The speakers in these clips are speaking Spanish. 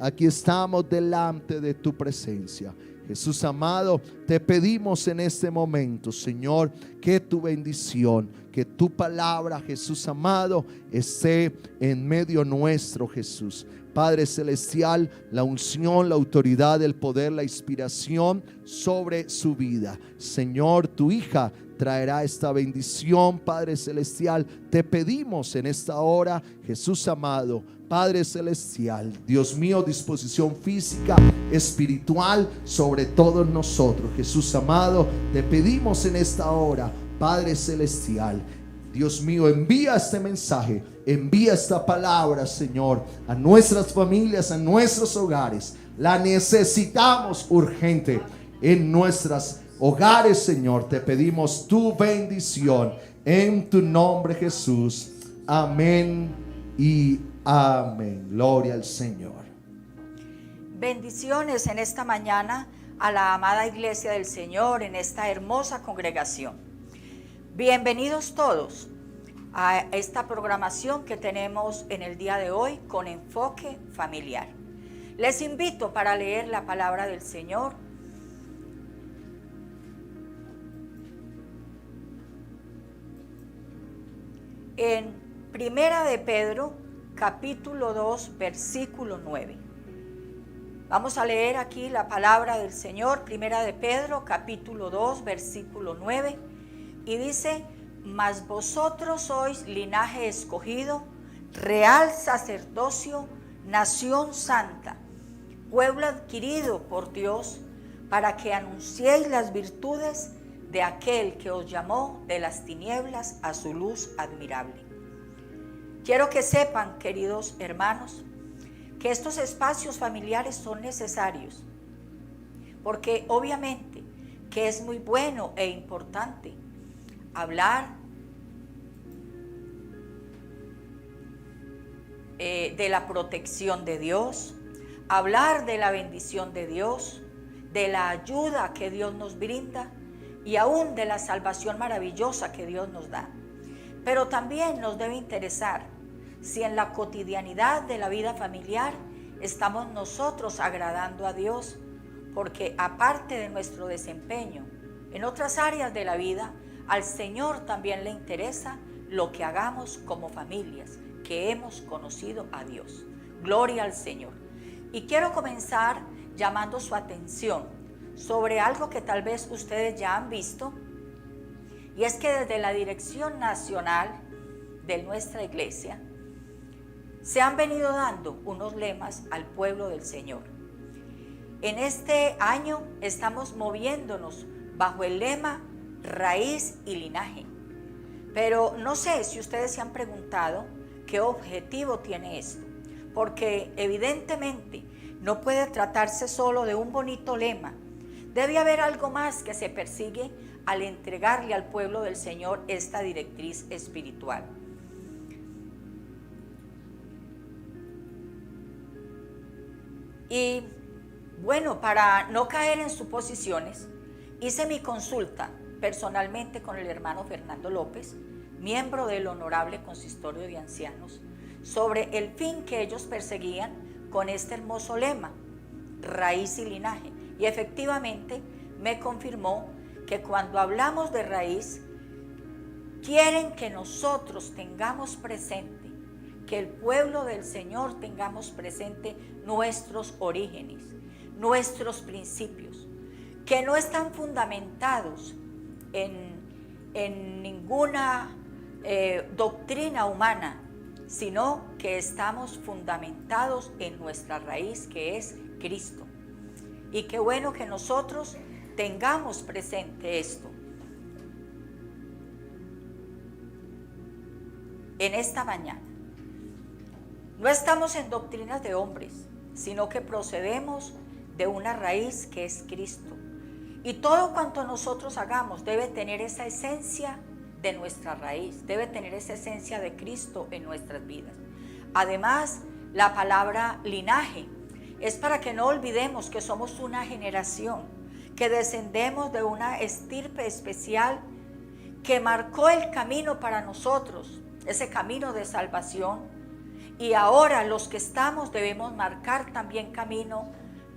aquí estamos delante de tu presencia. Jesús amado, te pedimos en este momento, Señor, que tu bendición, que tu palabra, Jesús amado, esté en medio nuestro, Jesús. Padre celestial, la unción, la autoridad, el poder, la inspiración sobre su vida. Señor, tu hija traerá esta bendición, Padre celestial. Te pedimos en esta hora, Jesús amado, Padre celestial, Dios mío, disposición física, espiritual sobre todos nosotros. Jesús amado, te pedimos en esta hora, Padre celestial, Dios mío, envía este mensaje, envía esta palabra, Señor, a nuestras familias, a nuestros hogares. La necesitamos urgente en nuestros hogares, Señor. Te pedimos tu bendición en tu nombre, Jesús. Amén y amén. Gloria al Señor. Bendiciones en esta mañana a la amada iglesia del Señor, en esta hermosa congregación. Bienvenidos todos a esta programación que tenemos en el día de hoy con enfoque familiar. Les invito para leer la palabra del Señor. En Primera de Pedro, capítulo 2, versículo 9. Vamos a leer aquí la palabra del Señor, Primera de Pedro, capítulo 2, versículo 9. Y dice: mas vosotros sois linaje escogido, real sacerdocio, nación santa, pueblo adquirido por Dios, para que anunciéis las virtudes de aquel que os llamó de las tinieblas a su luz admirable. Quiero que sepan, queridos hermanos, que estos espacios familiares son necesarios, porque obviamente que es muy bueno e importante hablar de la protección de Dios, hablar de la bendición de Dios, de la ayuda que Dios nos brinda y aún de la salvación maravillosa que Dios nos da. Pero también nos debe interesar si en la cotidianidad de la vida familiar estamos nosotros agradando a Dios, porque aparte de nuestro desempeño en otras áreas de la vida, al Señor también le interesa lo que hagamos como familias que hemos conocido a Dios. Gloria al Señor. Y quiero comenzar llamando su atención sobre algo que tal vez ustedes ya han visto, y es que desde la dirección nacional de nuestra iglesia se han venido dando unos lemas al pueblo del Señor. En este año estamos moviéndonos bajo el lema raíz y linaje. Pero no sé si ustedes se han preguntado qué objetivo tiene esto, porque evidentemente no puede tratarse solo de un bonito lema. Debe haber algo más que se persigue al entregarle al pueblo del Señor esta directriz espiritual. Y bueno, para no caer en suposiciones, hice mi consulta personalmente con el hermano Fernando López, miembro del Honorable Consistorio de Ancianos, sobre el fin que ellos perseguían con este hermoso lema, raíz y linaje. Y efectivamente me confirmó que cuando hablamos de raíz, quieren que nosotros tengamos presente, que el pueblo del Señor tengamos presente nuestros orígenes, nuestros principios, que no están fundamentados en ninguna doctrina humana, sino que estamos fundamentados en nuestra raíz, que es Cristo. Y qué bueno que nosotros tengamos presente esto. En esta mañana, no estamos en doctrinas de hombres, sino que procedemos de una raíz que es Cristo. Y todo cuanto nosotros hagamos debe tener esa esencia de nuestra raíz, debe tener esa esencia de Cristo en nuestras vidas. Además, la palabra linaje es para que no olvidemos que somos una generación, que descendemos de una estirpe especial que marcó el camino para nosotros, ese camino de salvación, Y ahora los que estamos debemos marcar también camino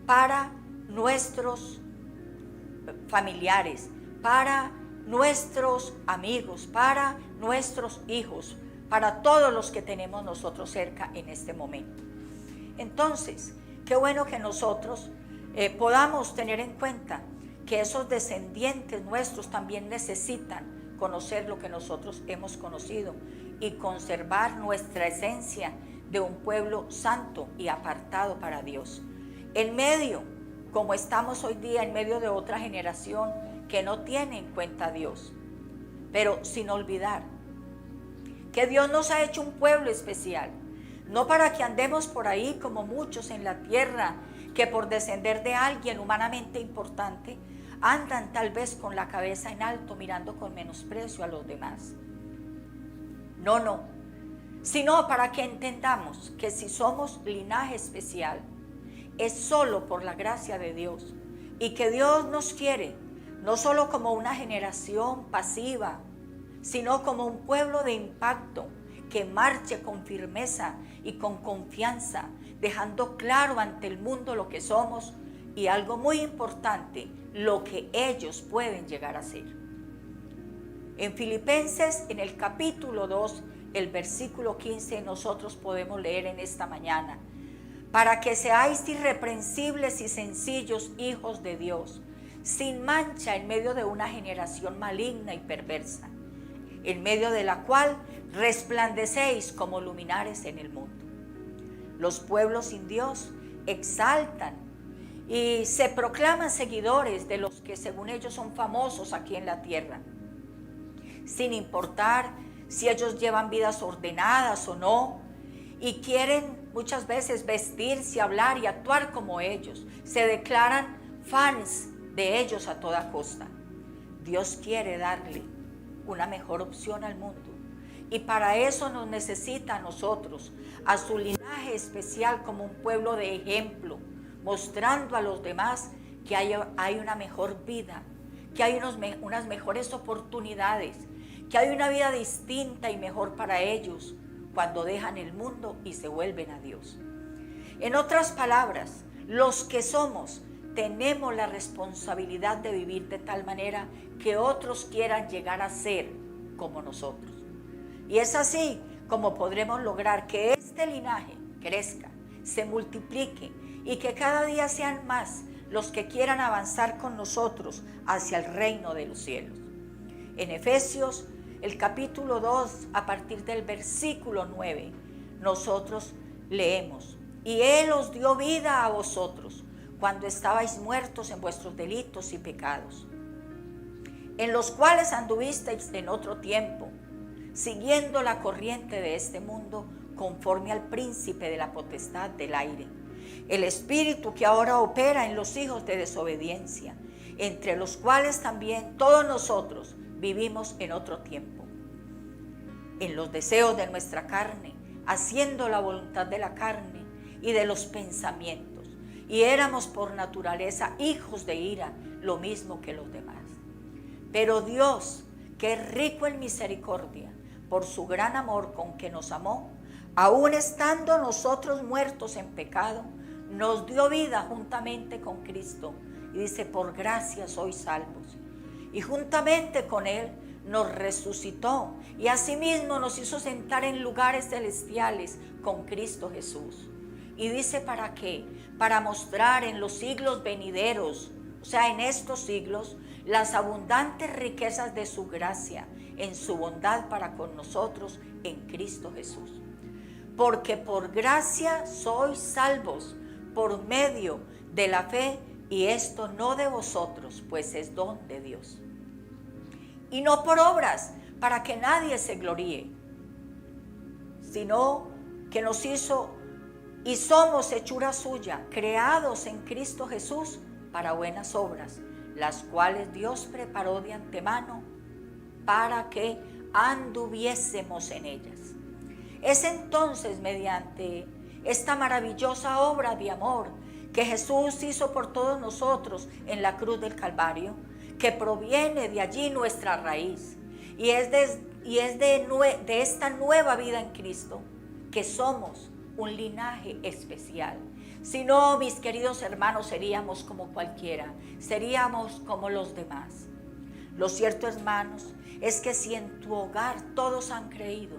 para nuestros familiares, para nuestros amigos, para nuestros hijos, para todos los que tenemos nosotros cerca en este momento. Entonces, qué bueno que nosotros podamos tener en cuenta que esos descendientes nuestros también necesitan conocer lo que nosotros hemos conocido y conservar nuestra esencia de un pueblo santo y apartado para Dios. En medio, como estamos hoy día, en medio de otra generación que no tiene en cuenta a Dios, pero sin olvidar que Dios nos ha hecho un pueblo especial, no para que andemos por ahí como muchos en la tierra, que por descender de alguien humanamente importante, andan tal vez con la cabeza en alto mirando con menosprecio a los demás. No, sino para que entendamos que si somos linaje especial, es solo por la gracia de Dios, y que Dios nos quiere, no solo como una generación pasiva, sino como un pueblo de impacto, que marche con firmeza y con confianza, dejando claro ante el mundo lo que somos y algo muy importante, lo que ellos pueden llegar a ser. En Filipenses, en el capítulo 2, el versículo 15, nosotros podemos leer en esta mañana: para que seáis irreprensibles y sencillos hijos de Dios, sin mancha en medio de una generación maligna y perversa, en medio de la cual resplandecéis como luminares en el mundo. Los pueblos sin Dios exaltan y se proclaman seguidores de los que según ellos son famosos aquí en la tierra, sin importar si ellos llevan vidas ordenadas o no, y quieren muchas veces vestirse, hablar y actuar como ellos. Se declaran fans de ellos a toda costa. Dios quiere darle una mejor opción al mundo, y para eso nos necesita a nosotros, a su linaje especial, como un pueblo de ejemplo, mostrando a los demás que hay una mejor vida, que hay unas mejores oportunidades, que hay una vida distinta y mejor para ellos cuando dejan el mundo y se vuelven a Dios. En otras palabras, los que somos tenemos la responsabilidad de vivir de tal manera que otros quieran llegar a ser como nosotros. Y es así como podremos lograr que este linaje crezca, se multiplique y que cada día sean más los que quieran avanzar con nosotros hacia el reino de los cielos. En Efesios, el capítulo 2, a partir del versículo 9, nosotros leemos: y Él os dio vida a vosotros cuando estabais muertos en vuestros delitos y pecados, en los cuales anduvisteis en otro tiempo, siguiendo la corriente de este mundo, conforme al príncipe de la potestad del aire, el espíritu que ahora opera en los hijos de desobediencia, entre los cuales también todos nosotros vivimos en otro tiempo, en los deseos de nuestra carne, haciendo la voluntad de la carne y de los pensamientos, y éramos por naturaleza hijos de ira, lo mismo que los demás. Pero Dios, que es rico en misericordia, por su gran amor con que nos amó, aun estando nosotros muertos en pecado, nos dio vida juntamente con Cristo. Y dice: por gracia sois salvos. Y juntamente con Él nos resucitó, y asimismo nos hizo sentar en lugares celestiales con Cristo Jesús. Y dice: ¿para qué? Para mostrar en los siglos venideros, o sea, en estos siglos, las abundantes riquezas de su gracia, en su bondad para con nosotros en Cristo Jesús. Porque por gracia sois salvos, por medio de la fe, y esto no de vosotros, pues es don de Dios. Y no por obras, para que nadie se gloríe, sino que nos hizo y somos hechura suya, creados en Cristo Jesús para buenas obras, las cuales Dios preparó de antemano para que anduviésemos en ellas. Es entonces mediante esta maravillosa obra de amor que Jesús hizo por todos nosotros en la cruz del Calvario, que proviene de allí nuestra raíz, y es de esta nueva vida en Cristo, que somos un linaje especial. Si no, mis queridos hermanos, seríamos como cualquiera, seríamos como los demás. Lo cierto, hermanos, es que si en tu hogar todos han creído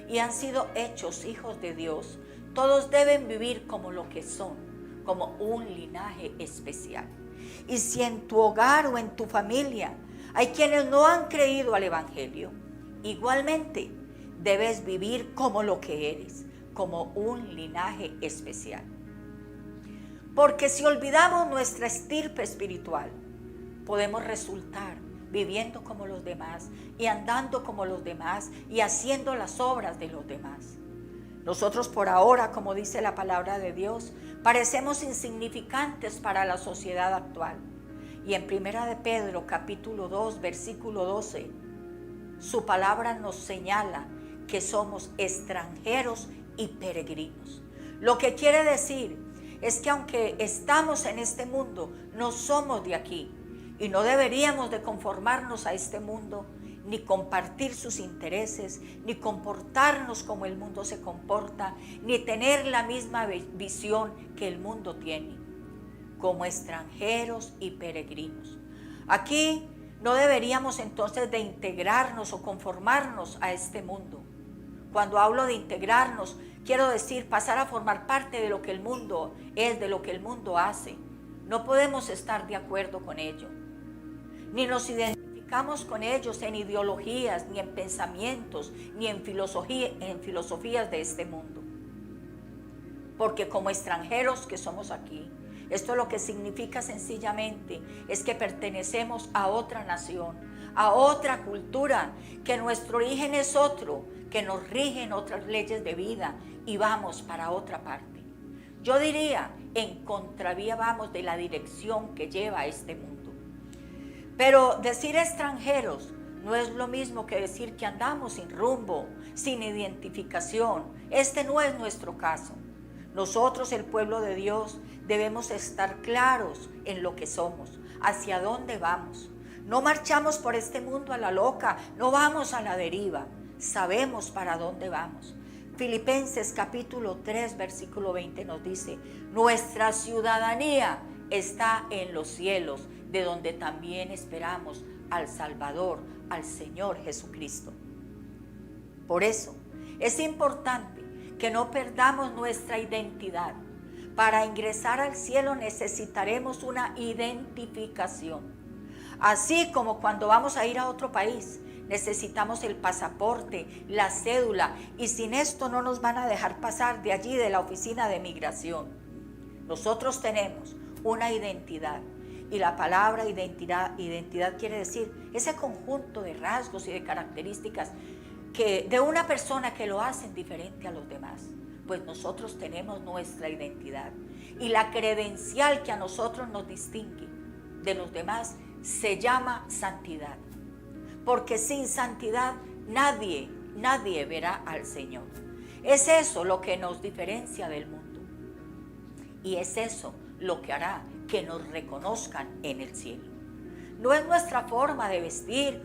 y han sido hechos hijos de Dios, todos deben vivir como lo que son, como un linaje especial. Y si en tu hogar o en tu familia hay quienes no han creído al Evangelio, igualmente debes vivir como lo que eres, como un linaje especial. Porque si olvidamos nuestra estirpe espiritual, podemos resultar viviendo como los demás y andando como los demás y haciendo las obras de los demás. Nosotros por ahora, como dice la palabra de Dios, parecemos insignificantes para la sociedad actual. Y en 1 de Pedro, capítulo 2, versículo 12, su palabra nos señala que somos extranjeros y peregrinos. Lo que quiere decir es que aunque estamos en este mundo, no somos de aquí y no deberíamos de conformarnos a este mundo, ni compartir sus intereses, ni comportarnos como el mundo se comporta, ni tener la misma visión que el mundo tiene, como extranjeros y peregrinos. Aquí no deberíamos entonces de integrarnos o conformarnos a este mundo. Cuando hablo de integrarnos, quiero decir pasar a formar parte de lo que el mundo es, de lo que el mundo hace. No podemos estar de acuerdo con ello, ni nos identificamos con ellos en ideologías, ni en pensamientos, ni en filosofías de este mundo. Porque como extranjeros que somos aquí, esto lo que significa sencillamente es que pertenecemos a otra nación, a otra cultura, que nuestro origen es otro, que nos rigen otras leyes de vida y vamos para otra parte. Yo diría, en contravía vamos de la dirección que lleva este mundo. Pero decir extranjeros no es lo mismo que decir que andamos sin rumbo, sin identificación. Este no es nuestro caso. Nosotros, el pueblo de Dios, debemos estar claros en lo que somos, hacia dónde vamos. No marchamos por este mundo a la loca, no vamos a la deriva, sabemos para dónde vamos. Filipenses capítulo 3, versículo 20 nos dice, nuestra ciudadanía está en los cielos, de donde también esperamos al Salvador, al Señor Jesucristo. Por eso es importante que no perdamos nuestra identidad. Para ingresar al cielo necesitaremos una identificación. Así como cuando vamos a ir a otro país, necesitamos el pasaporte, la cédula, y sin esto no nos van a dejar pasar de allí, de la oficina de migración. Nosotros tenemos una identidad, y la palabra identidad quiere decir ese conjunto de rasgos y de características de una persona que lo hacen diferente a los demás. Pues nosotros tenemos nuestra identidad y la credencial que a nosotros nos distingue de los demás se llama santidad, porque sin santidad nadie verá al Señor. Es eso lo que nos diferencia del mundo y es eso lo que hará que nos reconozcan en el cielo. No es nuestra forma de vestir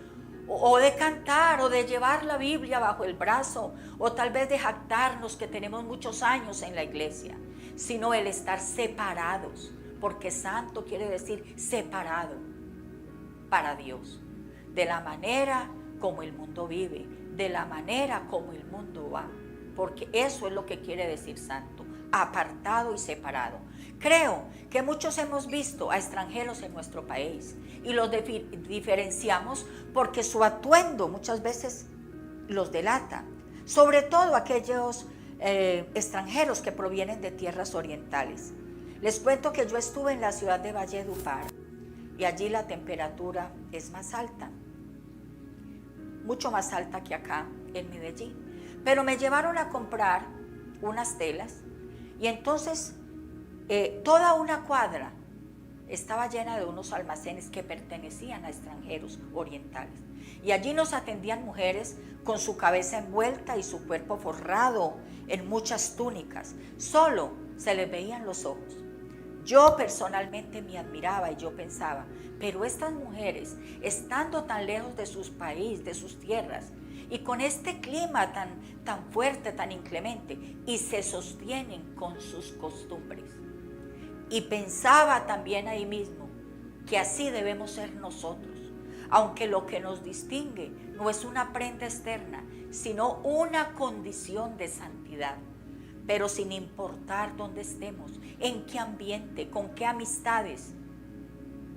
o de cantar o de llevar la Biblia bajo el brazo o tal vez de jactarnos que tenemos muchos años en la iglesia, sino el estar separados, porque santo quiere decir separado para Dios, de la manera como el mundo vive, de la manera como el mundo va, porque eso es lo que quiere decir santo, apartado y separado. Creo que muchos hemos visto a extranjeros en nuestro país y los diferenciamos porque su atuendo muchas veces los delata, sobre todo aquellos extranjeros que provienen de tierras orientales. Les cuento que yo estuve en la ciudad de Valledupar y allí la temperatura es más alta, mucho más alta que acá en Medellín, pero me llevaron a comprar unas telas y entonces toda una cuadra estaba llena de unos almacenes que pertenecían a extranjeros orientales. Y allí nos atendían mujeres con su cabeza envuelta y su cuerpo forrado en muchas túnicas. Solo se les veían los ojos. Yo personalmente me admiraba y yo pensaba, pero estas mujeres, estando tan lejos de sus países, de sus tierras, y con este clima tan fuerte, tan inclemente, y se sostienen con sus costumbres. Y pensaba también ahí mismo que así debemos ser nosotros, aunque lo que nos distingue no es una prenda externa, sino una condición de santidad. Pero sin importar dónde estemos, en qué ambiente, con qué amistades,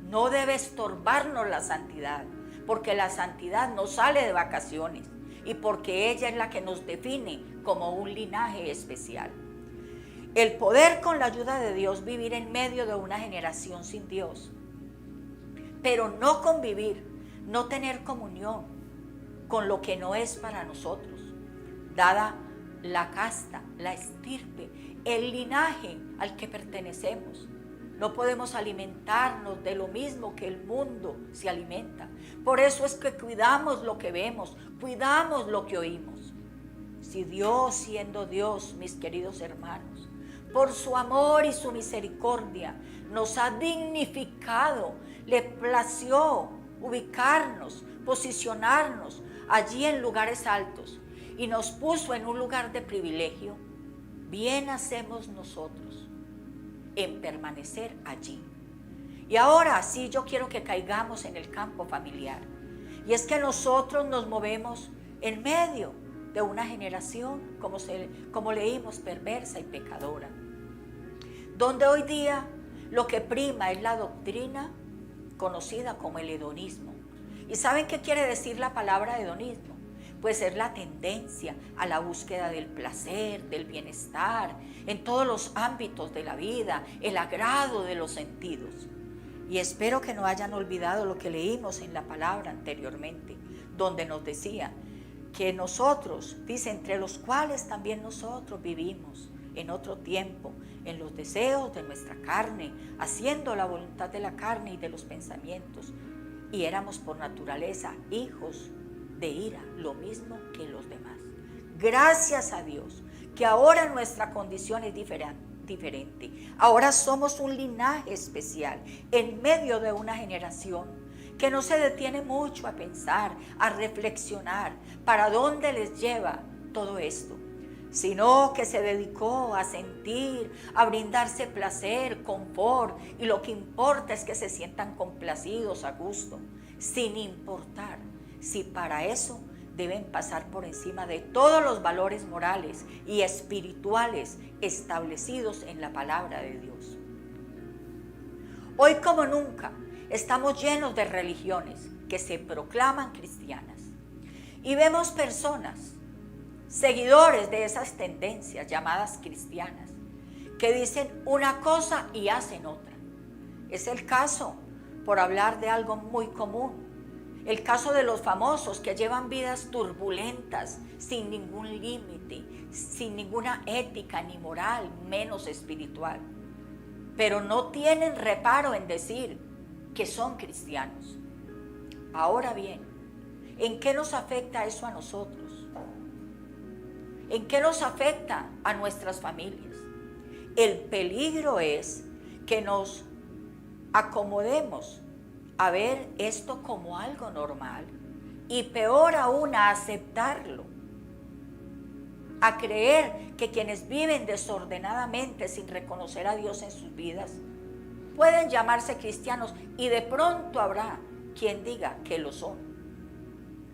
no debe estorbarnos la santidad, porque la santidad no sale de vacaciones y porque ella es la que nos define como un linaje especial. El poder, con la ayuda de Dios, vivir en medio de una generación sin Dios, pero no convivir, no tener comunión con lo que no es para nosotros, dada la casta, la estirpe, el linaje al que pertenecemos. No podemos alimentarnos de lo mismo que el mundo se alimenta. Por eso es que cuidamos lo que vemos, cuidamos lo que oímos. Si Dios, siendo Dios, mis queridos hermanos, por su amor y su misericordia, nos ha dignificado, le plació ubicarnos, posicionarnos allí en lugares altos y nos puso en un lugar de privilegio, bien hacemos nosotros en permanecer allí. Y ahora sí, yo quiero que caigamos en el campo familiar. Y es que nosotros nos movemos en medio de una generación, como leímos, perversa y pecadora, donde hoy día lo que prima es la doctrina conocida como el hedonismo. ¿Y saben qué quiere decir la palabra hedonismo? Pues es la tendencia a la búsqueda del placer, del bienestar, en todos los ámbitos de la vida, el agrado de los sentidos. Y espero que no hayan olvidado lo que leímos en la palabra anteriormente, donde nos decía que nosotros, dice, entre los cuales también nosotros vivimos en otro tiempo, en los deseos de nuestra carne, haciendo la voluntad de la carne y de los pensamientos, y éramos por naturaleza hijos de ira, lo mismo que los demás. Gracias a Dios que ahora nuestra condición es diferente. Ahora somos un linaje especial en medio de una generación que no se detiene mucho a pensar, a reflexionar para dónde les lleva todo esto, sino que se dedicó a sentir, a brindarse placer, confort, y lo que importa es que se sientan complacidos, a gusto, sin importar si para eso deben pasar por encima de todos los valores morales y espirituales establecidos en la palabra de Dios. Hoy como nunca estamos llenos de religiones que se proclaman cristianas y vemos personas, seguidores de esas tendencias llamadas cristianas, que dicen una cosa y hacen otra. Es el caso, por hablar de algo muy común, el caso de los famosos que llevan vidas turbulentas, sin ningún límite, sin ninguna ética ni moral, menos espiritual. Pero no tienen reparo en decir que son cristianos. Ahora bien, ¿en qué nos afecta eso a nosotros? ¿En qué nos afecta a nuestras familias? El peligro es que nos acomodemos a ver esto como algo normal y peor aún a aceptarlo, a creer que quienes viven desordenadamente sin reconocer a Dios en sus vidas pueden llamarse cristianos, y de pronto habrá quien diga que lo son.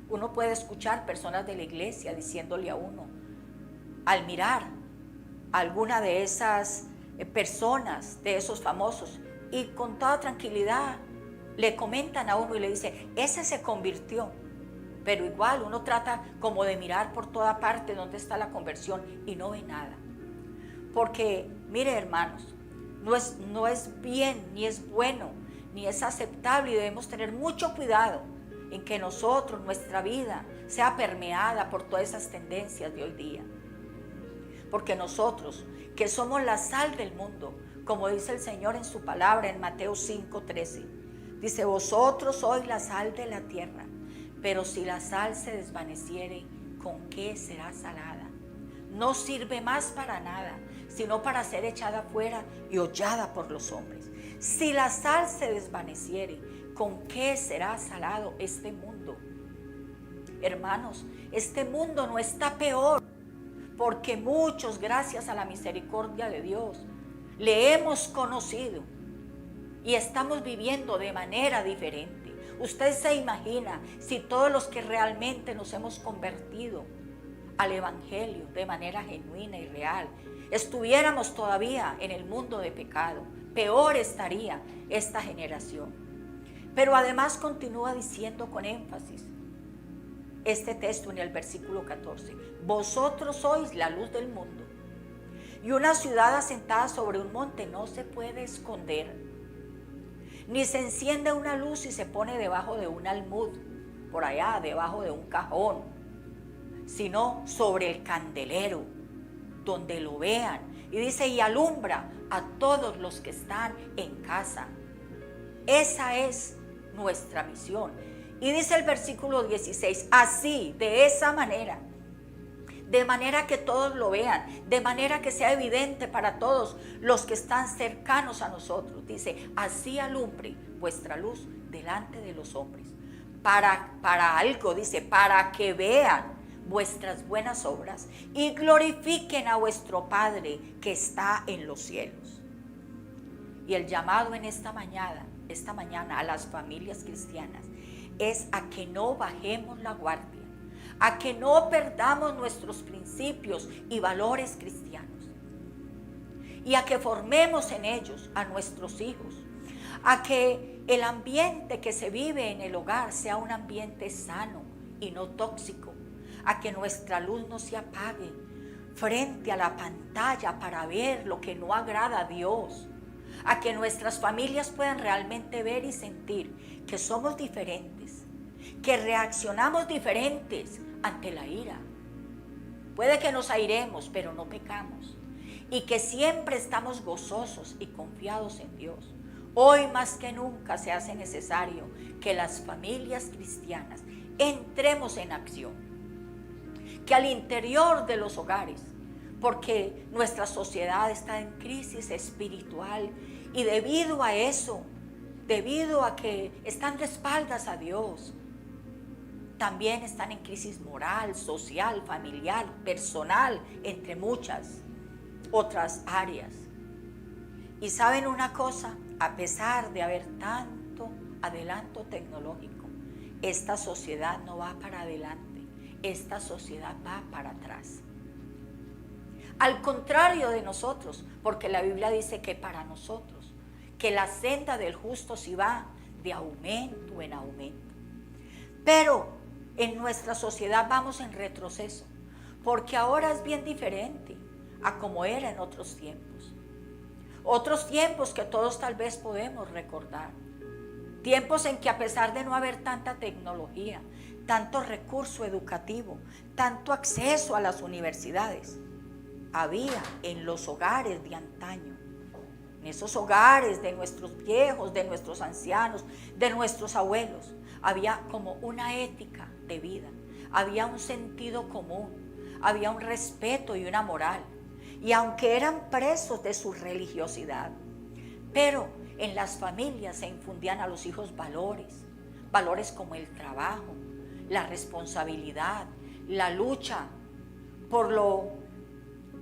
Uno puede escuchar personas de la iglesia diciéndole a uno, al mirar a alguna de esas personas, de esos famosos, y con toda tranquilidad le comentan a uno y le dice, ese se convirtió. Pero igual uno trata como de mirar por toda parte dónde está la conversión y no ve nada. Porque, mire hermanos, no es bien, ni es bueno, ni es aceptable, y debemos tener mucho cuidado en que nosotros, nuestra vida, sea permeada por todas esas tendencias de hoy día. Porque nosotros, que somos la sal del mundo, como dice el Señor en su palabra en Mateo 5:13, dice, vosotros sois la sal de la tierra, pero si la sal se desvaneciere, ¿con qué será salada? No sirve más para nada, sino para ser echada fuera y hollada por los hombres. Si la sal se desvaneciere, ¿con qué será salado este mundo? Hermanos, este mundo no está peor, porque muchos, gracias a la misericordia de Dios, le hemos conocido y estamos viviendo de manera diferente. Usted se imagina si todos los que realmente nos hemos convertido al Evangelio de manera genuina y real estuviéramos todavía en el mundo de pecado, peor estaría esta generación. Pero además continúa diciendo con énfasis este texto en el versículo 14: vosotros sois la luz del mundo, y una ciudad asentada sobre un monte no se puede esconder, ni se enciende una luz y se pone debajo de un almud, por allá debajo de un cajón, sino sobre el candelero, donde lo vean. Y dice, y alumbra a todos los que están en casa. Esa es nuestra misión. Y dice el versículo 16, así, de esa manera, de manera que todos lo vean, de manera que sea evidente para todos los que están cercanos a nosotros. Dice, así alumbre vuestra luz delante de los hombres. Para algo, dice, para que vean vuestras buenas obras y glorifiquen a vuestro Padre que está en los cielos. Y el llamado en esta mañana a las familias cristianas es a que no bajemos la guardia, a que no perdamos nuestros principios y valores cristianos, y a que formemos en ellos a nuestros hijos, a que el ambiente que se vive en el hogar sea un ambiente sano y no tóxico, a que nuestra luz no se apague frente a la pantalla para ver lo que no agrada a Dios, a que nuestras familias puedan realmente ver y sentir que somos diferentes, que reaccionamos diferentes ante la ira. Puede que nos airemos, pero no pecamos, y que siempre estamos gozosos y confiados en Dios. Hoy más que nunca se hace necesario que las familias cristianas entremos en acción, que al interior de los hogares, porque nuestra sociedad está en crisis espiritual, y debido a eso, debido a que están de espaldas a Dios, también están en crisis moral, social, familiar, personal, entre muchas otras áreas. Y saben una cosa, a pesar de haber tanto adelanto tecnológico, esta sociedad no va para adelante, esta sociedad va para atrás. Al contrario de nosotros, porque la Biblia dice que para nosotros, que la senda del justo sí va de aumento en aumento. Pero en nuestra sociedad vamos en retroceso, porque ahora es bien diferente a como era en otros tiempos. Otros tiempos que todos tal vez podemos recordar. Tiempos en que a pesar de no haber tanta tecnología, tanto recurso educativo, tanto acceso a las universidades, había en los hogares de antaño, en esos hogares de nuestros viejos, de nuestros ancianos, de nuestros abuelos, había como una ética de vida, había un sentido común, había un respeto y una moral. Y aunque eran presos de su religiosidad, pero en las familias se infundían a los hijos valores como el trabajo, la responsabilidad, la lucha por lo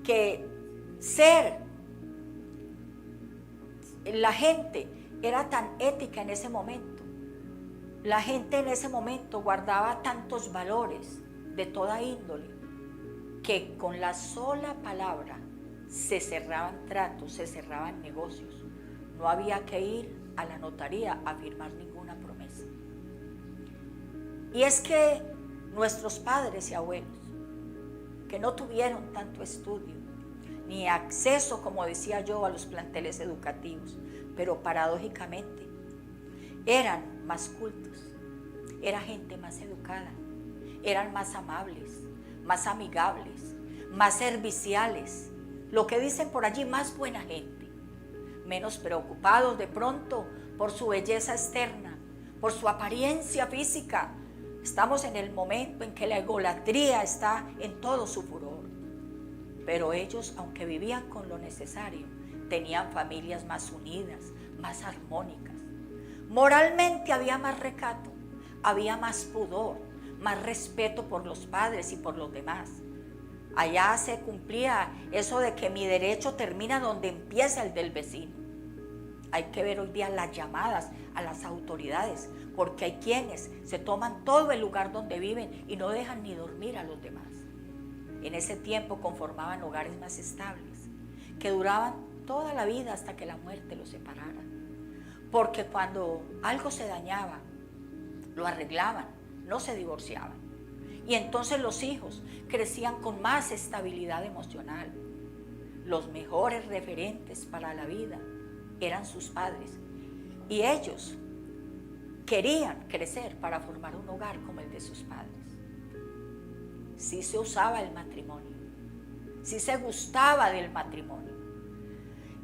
que ser. La gente era tan ética en ese momento. La gente en ese momento guardaba tantos valores de toda índole que con la sola palabra se cerraban tratos, se cerraban negocios. No había que ir a la notaría a firmar ninguna promesa. Y es que nuestros padres y abuelos, que no tuvieron tanto estudio, ni acceso, como decía yo, a los planteles educativos, pero paradójicamente eran más cultos, era gente más educada, eran más amables, más amigables, más serviciales, lo que dicen por allí, más buena gente, menos preocupados de pronto por su belleza externa, por su apariencia física. Estamos en el momento en que la egolatría está en todo su furor. Pero ellos, aunque vivían con lo necesario, tenían familias más unidas, más armónicas. Moralmente había más recato, había más pudor, más respeto por los padres y por los demás. Allá se cumplía eso de que mi derecho termina donde empieza el del vecino. Hay que ver hoy día las llamadas a las autoridades, porque hay quienes se toman todo el lugar donde viven y no dejan ni dormir a los demás. En ese tiempo conformaban hogares más estables, que duraban toda la vida hasta que la muerte los separara. Porque cuando algo se dañaba, lo arreglaban, no se divorciaban. Y entonces los hijos crecían con más estabilidad emocional. Los mejores referentes para la vida eran sus padres. Y ellos querían crecer para formar un hogar como el de sus padres. Sí se usaba el matrimonio, sí se gustaba del matrimonio.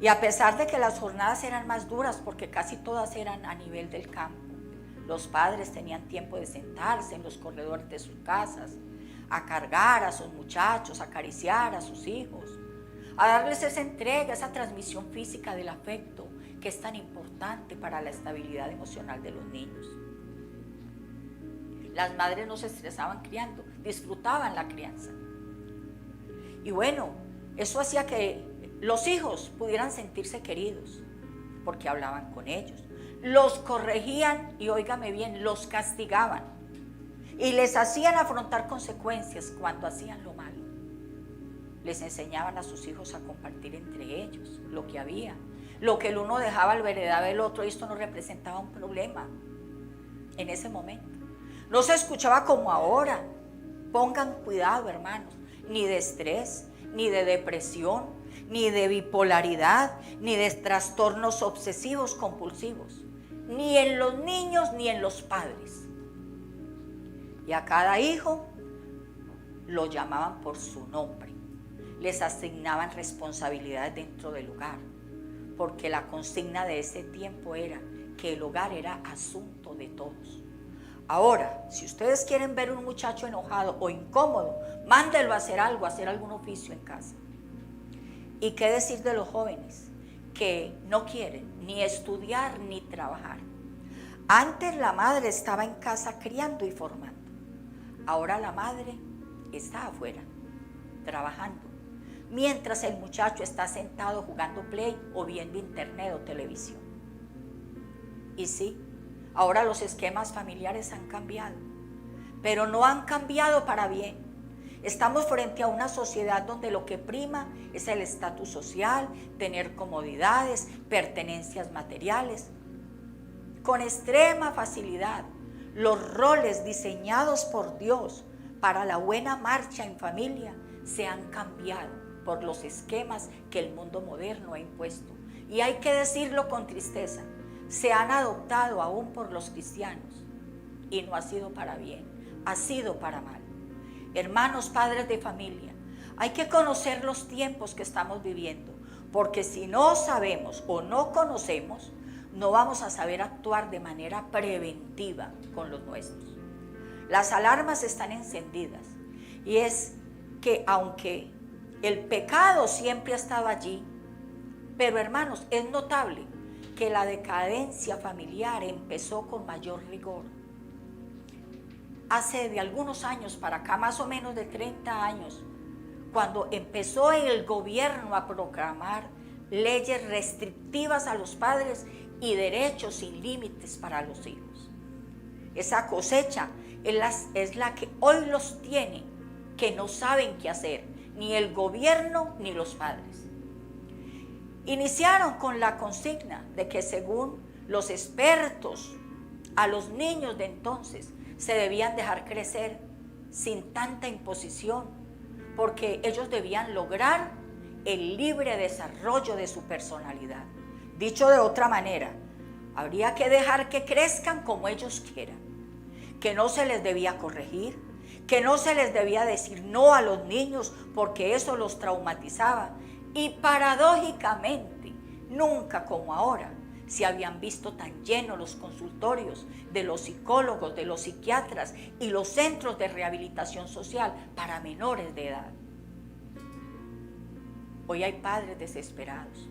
Y a pesar de que las jornadas eran más duras, porque casi todas eran a nivel del campo, los padres tenían tiempo de sentarse en los corredores de sus casas, a cargar a sus muchachos, a acariciar a sus hijos, a darles esa entrega, esa transmisión física del afecto que es tan importante para la estabilidad emocional de los niños. Las madres no se estresaban criando, disfrutaban la crianza. Y bueno, eso hacía que los hijos pudieran sentirse queridos, porque hablaban con ellos. Los corregían y, óigame bien, los castigaban. Y les hacían afrontar consecuencias cuando hacían lo malo. Les enseñaban a sus hijos a compartir entre ellos lo que había. Lo que el uno dejaba al heredar del otro, y esto no representaba un problema en ese momento. No se escuchaba como ahora. Pongan cuidado, hermanos, ni de estrés, ni de depresión, ni de bipolaridad, ni de trastornos obsesivos compulsivos, ni en los niños ni en los padres. Y a cada hijo lo llamaban por su nombre, les asignaban responsabilidades dentro del hogar, porque la consigna de ese tiempo era que el hogar era asunto de todos. Ahora, si ustedes quieren ver un muchacho enojado o incómodo, mándenlo a hacer algo, a hacer algún oficio en casa. ¿Y qué decir de los jóvenes que no quieren ni estudiar ni trabajar? Antes la madre estaba en casa criando y formando. Ahora la madre está afuera, trabajando, mientras el muchacho está sentado jugando play o viendo internet o televisión. Y sí, ahora los esquemas familiares han cambiado, pero no han cambiado para bien. Estamos frente a una sociedad donde lo que prima es el estatus social, tener comodidades, pertenencias materiales. Con extrema facilidad, los roles diseñados por Dios para la buena marcha en familia se han cambiado por los esquemas que el mundo moderno ha impuesto. Y hay que decirlo con tristeza, se han adoptado aún por los cristianos y no ha sido para bien, ha sido para mal. Hermanos, padres de familia, hay que conocer los tiempos que estamos viviendo, porque si no sabemos o no conocemos, no vamos a saber actuar de manera preventiva con los nuestros. Las alarmas están encendidas y es que aunque el pecado siempre ha estado allí, pero hermanos, es notable que la decadencia familiar empezó con mayor rigor. Hace de algunos años para acá, más o menos de 30 años, cuando empezó el gobierno a proclamar leyes restrictivas a los padres y derechos sin límites para los hijos. Esa cosecha es la que hoy los tiene, que no saben qué hacer, ni el gobierno ni los padres. Iniciaron con la consigna de que según los expertos, a los niños de entonces se debían dejar crecer sin tanta imposición, porque ellos debían lograr el libre desarrollo de su personalidad. Dicho de otra manera, habría que dejar que crezcan como ellos quieran, que no se les debía corregir, que no se les debía decir no a los niños porque eso los traumatizaba. Y paradójicamente, nunca como ahora se habían visto tan llenos los consultorios de los psicólogos, de los psiquiatras y los centros de rehabilitación social para menores de edad. Hoy hay padres desesperados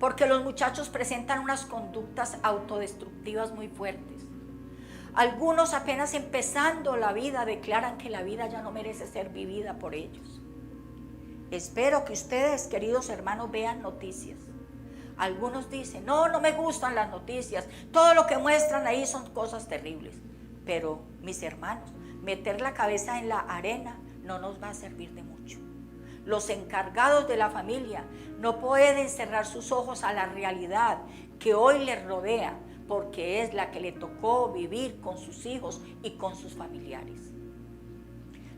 porque los muchachos presentan unas conductas autodestructivas muy fuertes. Algunos apenas empezando la vida declaran que la vida ya no merece ser vivida por ellos. Espero que ustedes, queridos hermanos, vean noticias. Algunos dicen, no me gustan las noticias, todo lo que muestran ahí son cosas terribles. Pero, mis hermanos, meter la cabeza en la arena no nos va a servir de mucho. Los encargados de la familia no pueden cerrar sus ojos a la realidad que hoy les rodea, porque es la que le tocó vivir con sus hijos y con sus familiares.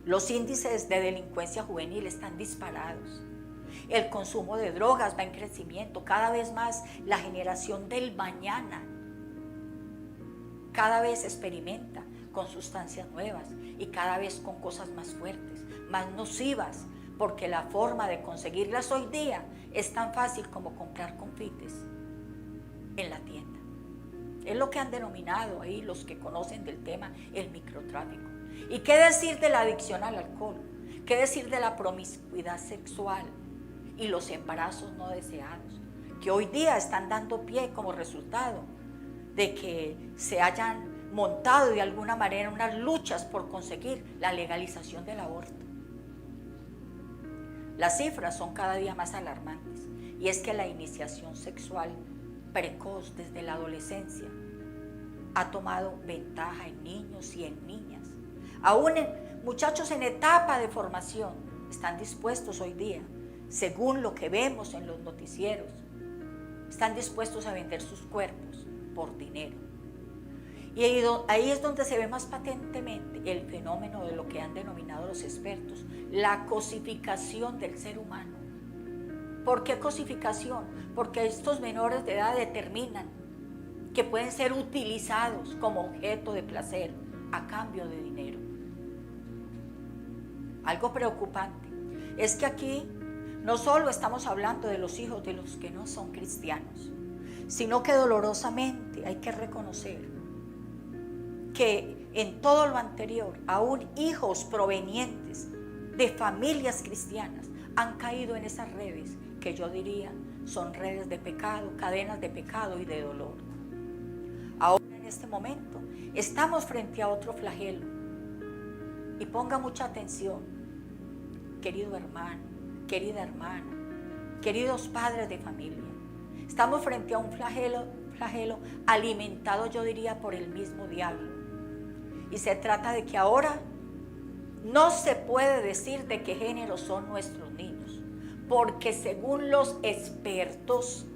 Los índices de delincuencia juvenil están disparados. El consumo de drogas va en crecimiento. Cada vez más la generación del mañana cada vez experimenta con sustancias nuevas y cada vez con cosas más fuertes, más nocivas, porque la forma de conseguirlas hoy día es tan fácil como comprar confites en la tienda. Es lo que han denominado ahí los que conocen del tema el microtráfico. ¿Y qué decir de la adicción al alcohol? ¿Qué decir de la promiscuidad sexual y los embarazos no deseados, que hoy día están dando pie como resultado de que se hayan montado de alguna manera unas luchas por conseguir la legalización del aborto? Las cifras son cada día más alarmantes, y es que la iniciación sexual precoz desde la adolescencia ha tomado ventaja en niños y en niñas. Aún muchachos en etapa de formación están dispuestos hoy día, según lo que vemos en los noticieros, están dispuestos a vender sus cuerpos por dinero. Y ahí es donde se ve más patentemente el fenómeno de lo que han denominado los expertos, la cosificación del ser humano. ¿Por qué cosificación? Porque estos menores de edad determinan que pueden ser utilizados como objeto de placer a cambio de dinero. Algo preocupante es que aquí no solo estamos hablando de los hijos de los que no son cristianos, sino que dolorosamente hay que reconocer que en todo lo anterior, aún hijos provenientes de familias cristianas han caído en esas redes que yo diría son redes de pecado, cadenas de pecado y de dolor. Ahora en este momento estamos frente a otro flagelo, y ponga mucha atención, querido hermano, querida hermana, queridos padres de familia. Estamos frente a un flagelo alimentado, yo diría, por el mismo diablo. Y se trata de que ahora no se puede decir de qué género son nuestros niños, porque según los expertos,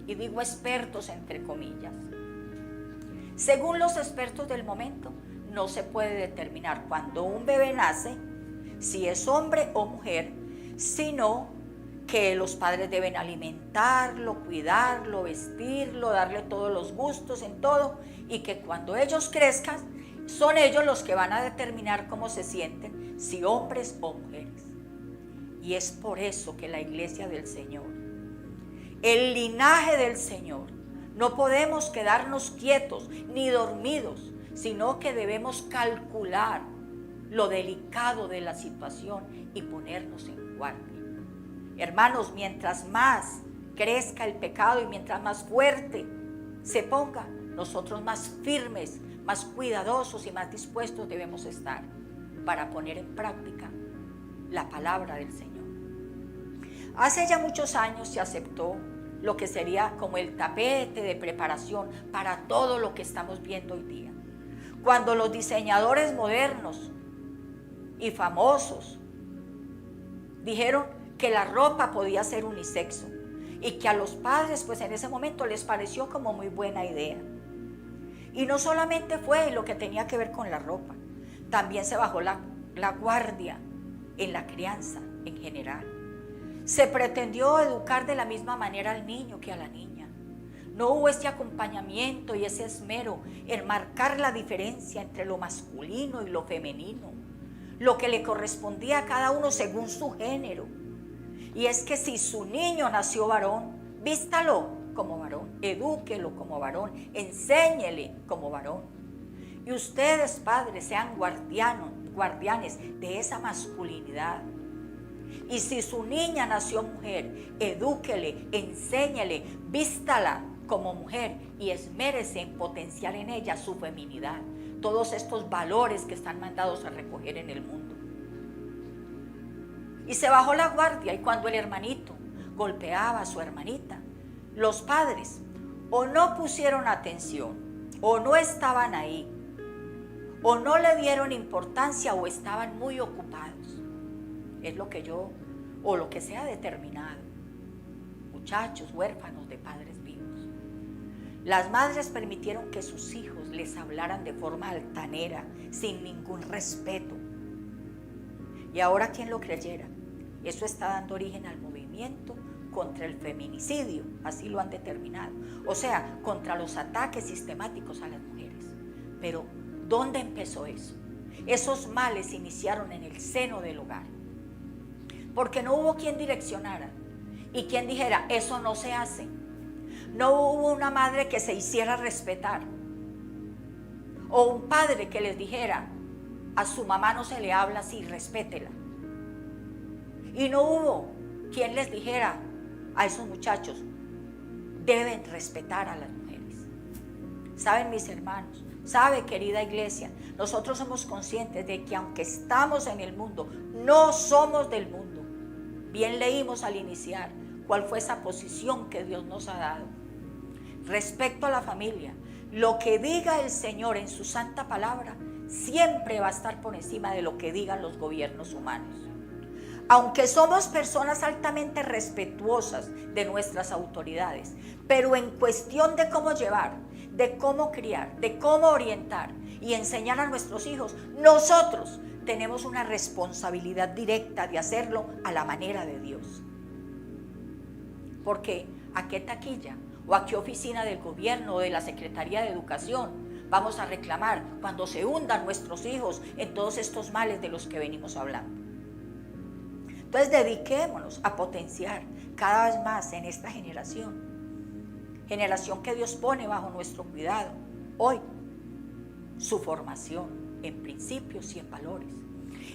y digo expertos entre comillas, según los expertos del momento, no se puede determinar cuando un bebé nace si es hombre o mujer, sino que los padres deben alimentarlo, cuidarlo, vestirlo, darle todos los gustos en todo, y que cuando ellos crezcan, son ellos los que van a determinar cómo se sienten, si hombres o mujeres. Y es por eso que la iglesia del Señor, el linaje del Señor, no podemos quedarnos quietos ni dormidos, sino que debemos calcular lo delicado de la situación y ponernos en guardia. Hermanos, mientras más crezca el pecado y mientras más fuerte se ponga, nosotros más firmes, más cuidadosos y más dispuestos debemos estar para poner en práctica la palabra del Señor. Hace ya muchos años se aceptó lo que sería como el tapete de preparación para todo lo que estamos viendo hoy día. Cuando los diseñadores modernos y famosos dijeron que la ropa podía ser unisexo y que a los padres pues en ese momento les pareció como muy buena idea. Y no solamente fue lo que tenía que ver con la ropa, también se bajó la guardia en la crianza en general. Se pretendió educar de la misma manera al niño que a la niña. No hubo ese acompañamiento y ese esmero en marcar la diferencia entre lo masculino y lo femenino, lo que le correspondía a cada uno según su género. Y es que si su niño nació varón, vístalo como varón, edúquelo como varón, enséñele como varón. Y ustedes, padres, sean guardianes de esa masculinidad. Y si su niña nació mujer, edúquele, enséñele, vístala como mujer y esmérese en potenciar en ella su feminidad. todos estos valores que están mandados a recoger en el mundo. Y se bajó la guardia, y cuando el hermanito golpeaba a su hermanita, los padres o no pusieron atención, o no estaban ahí, o no le dieron importancia, o estaban muy ocupados. Es lo que yo, o lo que se ha determinado. Muchachos huérfanos de padres vivos. Las madres permitieron que sus hijos les hablaran de forma altanera, sin ningún respeto. Y ahora, ¿quién lo creyera? Eso está dando origen al movimiento contra el feminicidio, así lo han determinado. O sea, contra los ataques sistemáticos a las mujeres. Pero, ¿dónde empezó eso? Esos males iniciaron en el seno del hogar. Porque no hubo quien direccionara y quien dijera, eso no se hace. No hubo una madre que se hiciera respetar. O un padre que les dijera, a su mamá no se le habla así, respétela. Y no hubo quien les dijera a esos muchachos, deben respetar a las mujeres. Saben, mis hermanos, sabe, querida iglesia, nosotros somos conscientes de que aunque estamos en el mundo, no somos del mundo. Bien leímos al iniciar cuál fue esa posición que Dios nos ha dado. Respecto a la familia, lo que diga el Señor en su santa palabra siempre va a estar por encima de lo que digan los gobiernos humanos. Aunque somos personas altamente respetuosas de nuestras autoridades, pero en cuestión de cómo llevar, de cómo criar, de cómo orientar y enseñar a nuestros hijos, nosotros tenemos una responsabilidad directa de hacerlo a la manera de Dios. Porque ¿a qué taquilla o a qué oficina del gobierno o de la Secretaría de Educación vamos a reclamar cuando se hundan nuestros hijos en todos estos males de los que venimos hablando? Entonces dediquémonos a potenciar cada vez más en esta generación que Dios pone bajo nuestro cuidado hoy, su formación en principios y en valores,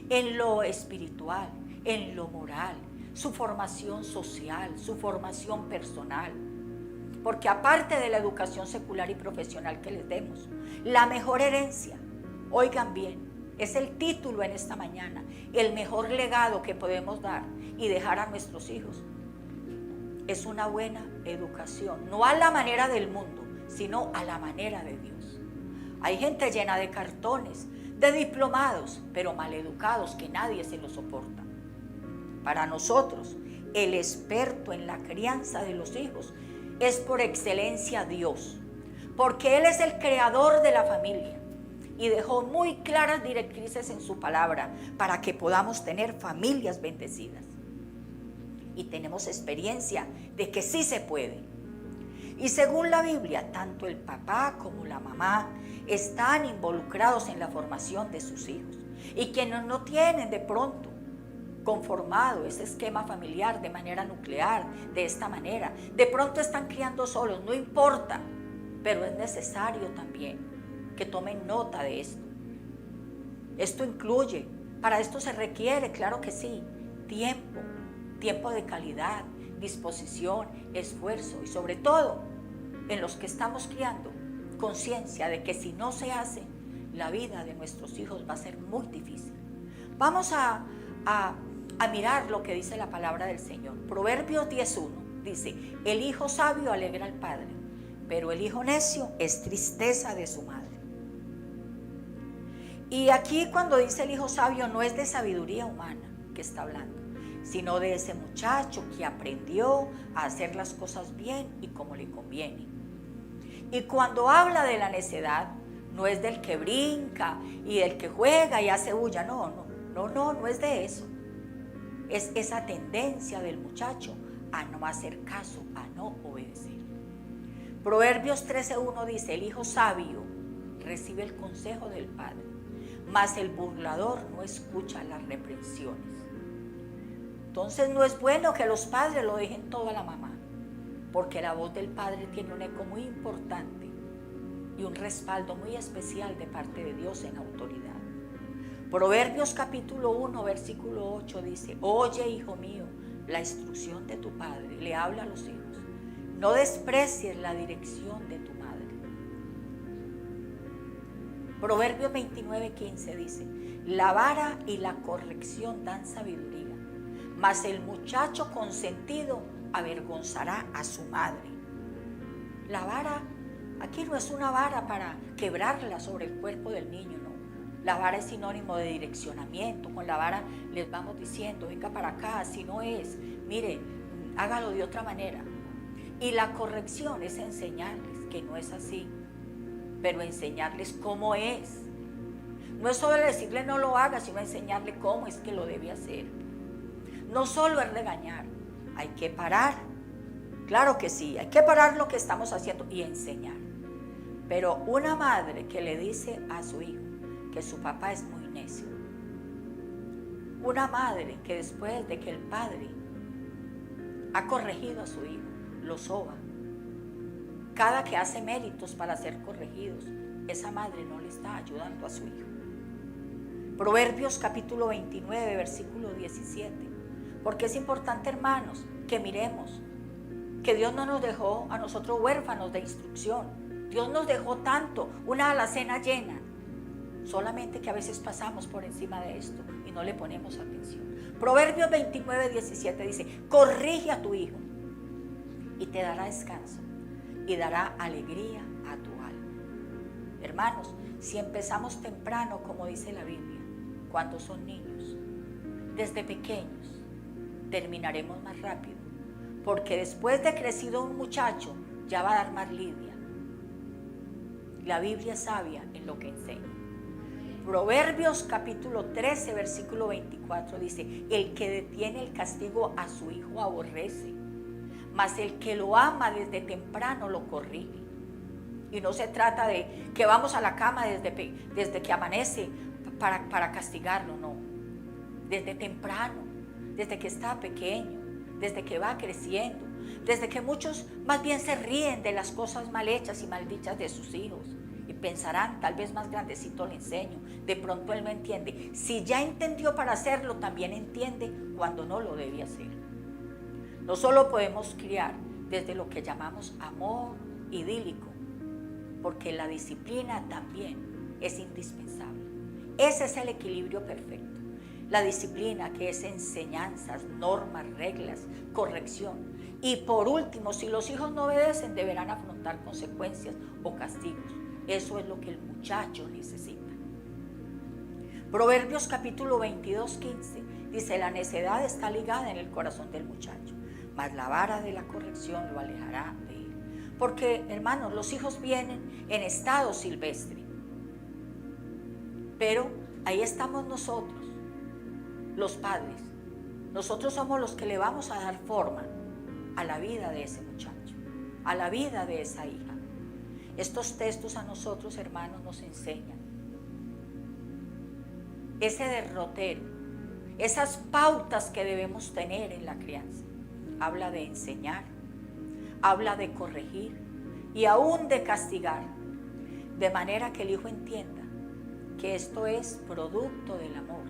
en lo espiritual, en lo moral, su formación social, su formación personal. Porque aparte de la educación secular y profesional que les demos, la mejor herencia, oigan bien, es el título en esta mañana, el mejor legado que podemos dar y dejar a nuestros hijos. Es una buena educación, no a la manera del mundo, sino a la manera de Dios. Hay gente llena de cartones, de diplomados, pero maleducados que nadie se los soporta. Para nosotros, el experto en la crianza de los hijos es por excelencia Dios, porque Él es el creador de la familia y dejó muy claras directrices en su palabra para que podamos tener familias bendecidas. Y tenemos experiencia de que sí se puede. Y según la Biblia, tanto el papá como la mamá están involucrados en la formación de sus hijos. Y quienes no tienen de pronto conformado ese esquema familiar de manera nuclear, de esta manera, de pronto están criando solos, no importa, pero es necesario también que tomen nota de esto. Esto incluye, para esto se requiere, claro que sí, tiempo de calidad, disposición, esfuerzo y sobre todo en los que estamos criando, conciencia de que si no se hace, la vida de nuestros hijos va a ser muy difícil. Vamos a mirar lo que dice la palabra del Señor. Proverbios 10:1 dice, el hijo sabio alegra al padre, pero el hijo necio es tristeza de su madre. Y aquí cuando dice el hijo sabio no es de sabiduría humana que está hablando, sino de ese muchacho que aprendió a hacer las cosas bien y como le conviene. Y cuando habla de la necedad, no es del que brinca y del que juega y hace bulla, no es de eso. Es esa tendencia del muchacho a no hacer caso, a no obedecer. Proverbios 13:1 dice, el hijo sabio recibe el consejo del padre, mas el burlador no escucha las reprensiones. Entonces no es bueno que los padres lo dejen todo a la mamá, porque la voz del padre tiene un eco muy importante y un respaldo muy especial de parte de Dios en autoridad. Proverbios capítulo 1, versículo 8 dice, oye, hijo mío, la instrucción de tu padre, le habla a los hijos, no desprecies la dirección de tu madre. Proverbios 29:15 dice: la vara y la corrección dan sabiduría, mas el muchacho consentido avergonzará a su madre. La vara aquí no es una vara para quebrarla sobre el cuerpo del niño, no. La vara es sinónimo de direccionamiento. Con la vara les vamos diciendo: venga para acá, si no es, mire, hágalo de otra manera. Y la corrección es enseñarles que no es así, pero enseñarles cómo es. No es solo decirle no lo haga, sino enseñarle cómo es que lo debe hacer. No solo es regañar, hay que parar. Claro que sí, hay que parar lo que estamos haciendo y enseñar. Pero una madre que le dice a su hijo que su papá es muy necio, una madre que después de que el padre ha corregido a su hijo, lo soba, cada que hace méritos para ser corregidos, esa madre no le está ayudando a su hijo. Proverbios capítulo 29, versículo 17. Porque es importante, hermanos, que miremos que Dios no nos dejó a nosotros huérfanos de instrucción. Dios nos dejó tanto, una alacena llena, solamente que a veces pasamos por encima de esto y no le ponemos atención. Proverbios 29, 17 dice: corrige a tu hijo y te dará descanso y dará alegría a tu alma. Hermanos, si empezamos temprano, como dice la Biblia, cuando son niños, desde pequeños, terminaremos más rápido, porque después de crecido un muchacho ya va a dar más lidia. La Biblia es sabia en lo que enseña. Proverbios capítulo 13, versículo 24 dice: el que detiene el castigo a su hijo aborrece, mas el que lo ama desde temprano lo corrige. Y no se trata de que vamos a la cama desde que amanece para castigarlo, no. Desde temprano, desde que está pequeño, desde que va creciendo, desde que muchos más bien se ríen de las cosas mal hechas y mal dichas de sus hijos y pensarán, tal vez más grandecito le enseño, de pronto él no entiende. Si ya entendió para hacerlo, también entiende cuando no lo debe hacer. No solo podemos criar desde lo que llamamos amor idílico, porque la disciplina también es indispensable. Ese es el equilibrio perfecto. La disciplina, que es enseñanzas, normas, reglas, corrección. Y por último, si los hijos no obedecen, deberán afrontar consecuencias o castigos. Eso es lo que el muchacho necesita. Proverbios capítulo 22, 15 dice: la necedad está ligada en el corazón del muchacho, mas la vara de la corrección lo alejará de él. Porque, hermanos, los hijos vienen en estado silvestre, pero ahí estamos nosotros, los padres. Nosotros somos los que le vamos a dar forma a la vida de ese muchacho, a la vida de esa hija. Estos textos a nosotros, hermanos, nos enseñan ese derrotero, esas pautas que debemos tener en la crianza. Habla de enseñar, habla de corregir y aún de castigar, de manera que el hijo entienda que esto es producto del amor,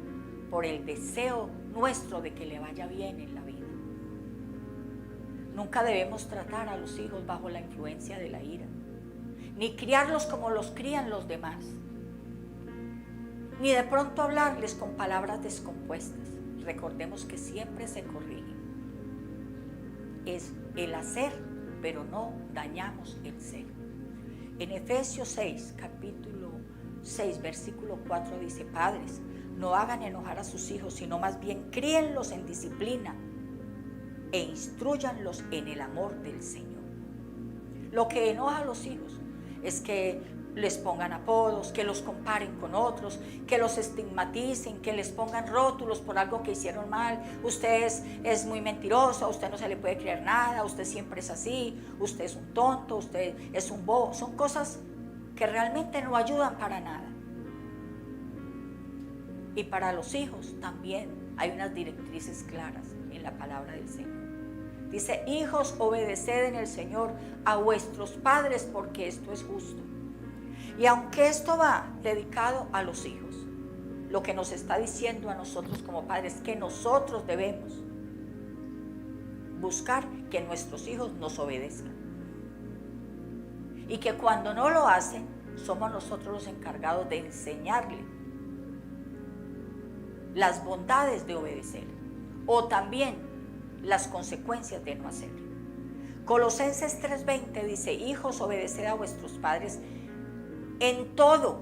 por el deseo nuestro de que le vaya bien en la vida. Nunca debemos tratar a los hijos bajo la influencia de la ira, ni criarlos como los crían los demás, ni de pronto hablarles con palabras descompuestas. Recordemos que siempre se corrigen. Es el hacer, pero no dañamos el ser. En Efesios 6, capítulo 6, versículo 4 dice: padres, no hagan enojar a sus hijos, sino más bien críenlos en disciplina e instrúyanlos en el amor del Señor. Lo que enoja a los hijos es que les pongan apodos, que los comparen con otros, que los estigmaticen, que les pongan rótulos por algo que hicieron mal. Usted es muy mentiroso, a usted no se le puede creer nada, usted siempre es así, usted es un tonto, usted es un bobo. Son cosas que realmente no ayudan para nada. Y para los hijos también hay unas directrices claras en la palabra del Señor. Dice: hijos, obedeced en el Señor a vuestros padres, porque esto es justo. Y aunque esto va dedicado a los hijos, lo que nos está diciendo a nosotros como padres es que nosotros debemos buscar que nuestros hijos nos obedezcan. Y que cuando no lo hacen, somos nosotros los encargados de enseñarle las bondades de obedecer o también las consecuencias de no hacerlo. Colosenses 3:20 dice: hijos, obedeced a vuestros padres en todo.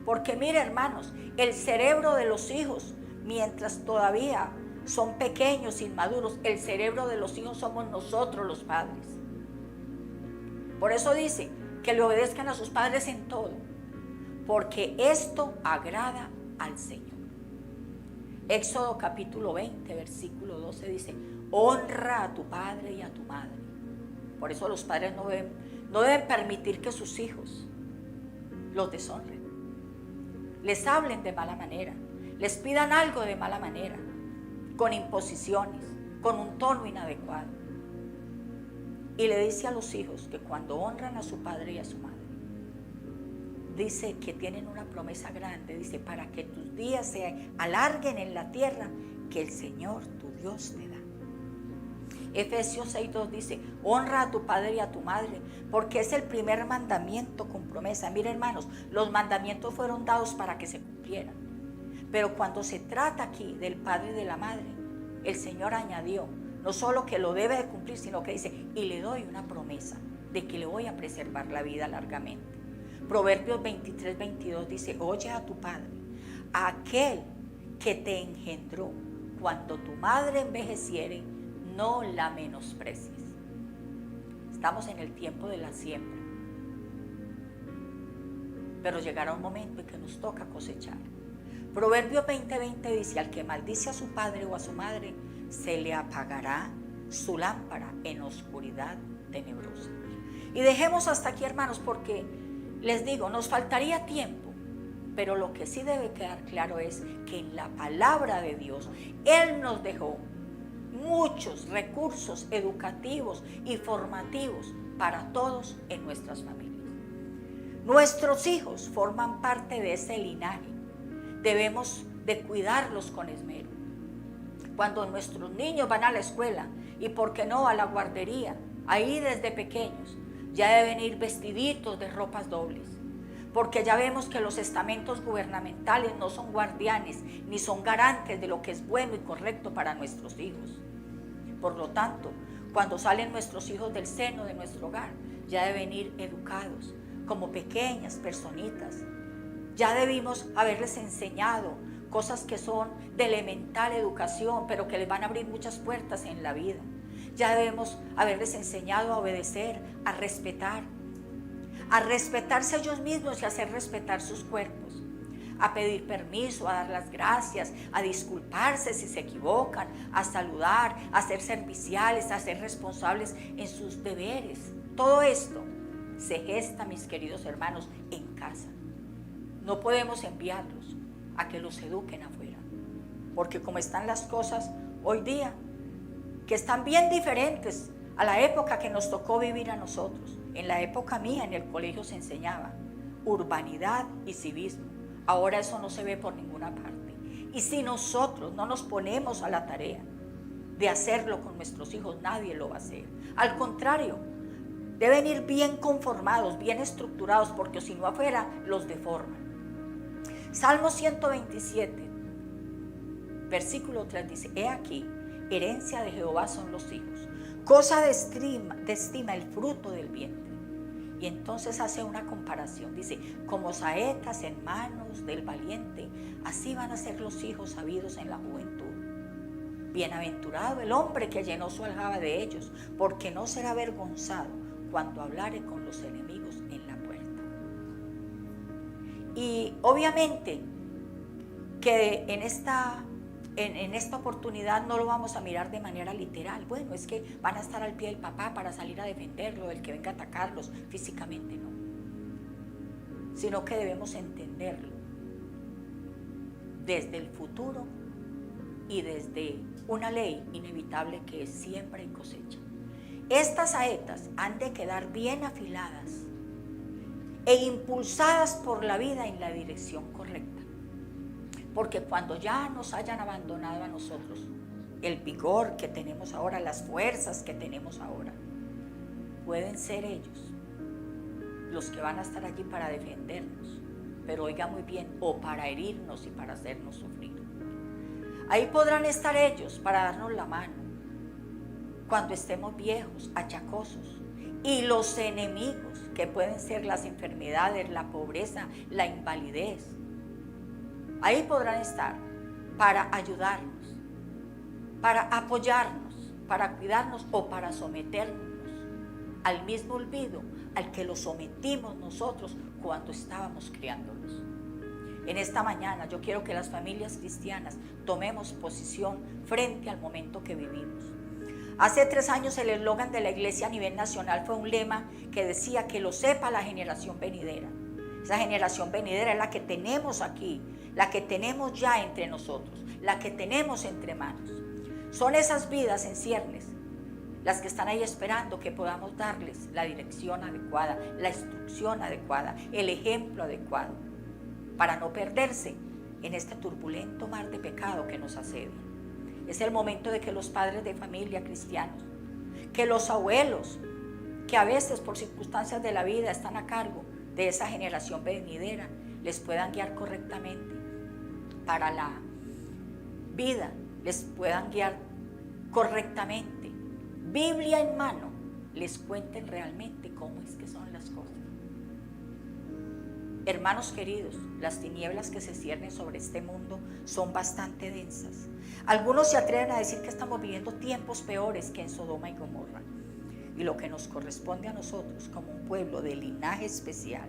Porque mire, hermanos, el cerebro de los hijos, mientras todavía son pequeños, inmaduros, el cerebro de los hijos somos nosotros los padres. Por eso dice que le obedezcan a sus padres en todo, porque esto agrada al Señor. Éxodo capítulo 20, versículo 12 dice: honra a tu padre y a tu madre. Por eso los padres no deben permitir que sus hijos los deshonren, les hablen de mala manera, les pidan algo de mala manera, con imposiciones, con un tono inadecuado. Y le dice a los hijos que cuando honran a su padre y a su madre, dice que tienen una promesa grande, dice: para que tus días se alarguen en la tierra que el Señor tu Dios te da. Efesios 6:2 dice: honra a tu padre y a tu madre, porque es el primer mandamiento con promesa. Mira, hermanos, los mandamientos fueron dados para que se cumplieran, pero cuando se trata aquí del padre y de la madre, el Señor añadió no solo que lo debe de cumplir, sino que dice: y le doy una promesa de que le voy a preservar la vida largamente. Proverbios 23:22 dice: oye a tu padre, a aquel que te engendró. Cuando tu madre envejeciere, no la menosprecies. Estamos en el tiempo de la siembra, pero llegará un momento en que nos toca cosechar. Proverbios 20:20 dice: al que maldice a su padre o a su madre, se le apagará su lámpara en oscuridad tenebrosa. Y dejemos hasta aquí, hermanos, porque les digo, nos faltaría tiempo, pero lo que sí debe quedar claro es que en la palabra de Dios, Él nos dejó muchos recursos educativos y formativos para todos en nuestras familias. Nuestros hijos forman parte de ese linaje. Debemos de cuidarlos con esmero. Cuando nuestros niños van a la escuela y, ¿por qué no, a la guardería? Ahí desde pequeños ya deben ir vestiditos de ropas dobles, porque ya vemos que los estamentos gubernamentales no son guardianes ni son garantes de lo que es bueno y correcto para nuestros hijos. Por lo tanto, cuando salen nuestros hijos del seno de nuestro hogar, ya deben ir educados como pequeñas personitas. Ya debimos haberles enseñado cosas que son de elemental educación, pero que les van a abrir muchas puertas en la vida. Ya debemos haberles enseñado a obedecer, a respetarse ellos mismos y a hacer respetar sus cuerpos, a pedir permiso, a dar las gracias, a disculparse si se equivocan, a saludar, a ser serviciales, a ser responsables en sus deberes. Todo esto se gesta, mis queridos hermanos, en casa. No podemos enviarlos a que los eduquen afuera, porque como están las cosas hoy día, que están bien diferentes a la época que nos tocó vivir a nosotros. En la época mía, en el colegio se enseñaba urbanidad y civismo. Ahora eso no se ve por ninguna parte. Y si nosotros no nos ponemos a la tarea de hacerlo con nuestros hijos, nadie lo va a hacer. Al contrario, deben ir bien conformados, bien estructurados, porque si no afuera los deforman. Salmo 127, versículo 3 dice: he aquí, herencia de Jehová son los hijos, cosa de estima el fruto del vientre. Y entonces hace una comparación, dice: como saetas en manos del valiente, así van a ser los hijos sabidos en la juventud. Bienaventurado el hombre que llenó su aljaba de ellos, porque no será avergonzado cuando hablare con los enemigos en la puerta. Y obviamente que en esta oportunidad no lo vamos a mirar de manera literal. Bueno, es que van a estar al pie del papá para salir a defenderlo, del que venga a atacarlos físicamente, no. Sino que debemos entenderlo desde el futuro y desde una ley inevitable que es siembra y cosecha. Estas saetas han de quedar bien afiladas e impulsadas por la vida en la dirección correcta. Porque cuando ya nos hayan abandonado a nosotros el vigor que tenemos ahora, las fuerzas que tenemos ahora, pueden ser ellos los que van a estar allí para defendernos, pero oiga muy bien, o para herirnos y para hacernos sufrir. Ahí podrán estar ellos para darnos la mano cuando estemos viejos, achacosos. Y los enemigos, que pueden ser las enfermedades, la pobreza, la invalidez, ahí podrán estar para ayudarnos, para apoyarnos, para cuidarnos o para someternos al mismo olvido al que los sometimos nosotros cuando estábamos criándolos. En esta mañana yo quiero que las familias cristianas tomemos posición frente al momento que vivimos. Hace 3 años el eslogan de la iglesia a nivel nacional fue un lema que decía: que lo sepa la generación venidera. Esa generación venidera es la que tenemos aquí, la que tenemos ya entre nosotros, la que tenemos entre manos. Son esas vidas en ciernes las que están ahí esperando que podamos darles la dirección adecuada, la instrucción adecuada, el ejemplo adecuado, para no perderse en este turbulento mar de pecado que nos asedia. Es el momento de que los padres de familia cristianos, que los abuelos, que a veces por circunstancias de la vida están a cargo de esa generación venidera, les puedan guiar correctamente para la vida, les puedan guiar correctamente, Biblia en mano, les cuenten realmente cómo es que son las cosas. Hermanos queridos, las tinieblas que se ciernen sobre este mundo son bastante densas. Algunos se atreven a decir que estamos viviendo tiempos peores que en Sodoma y Gomorra. Y lo que nos corresponde a nosotros como un pueblo de linaje especial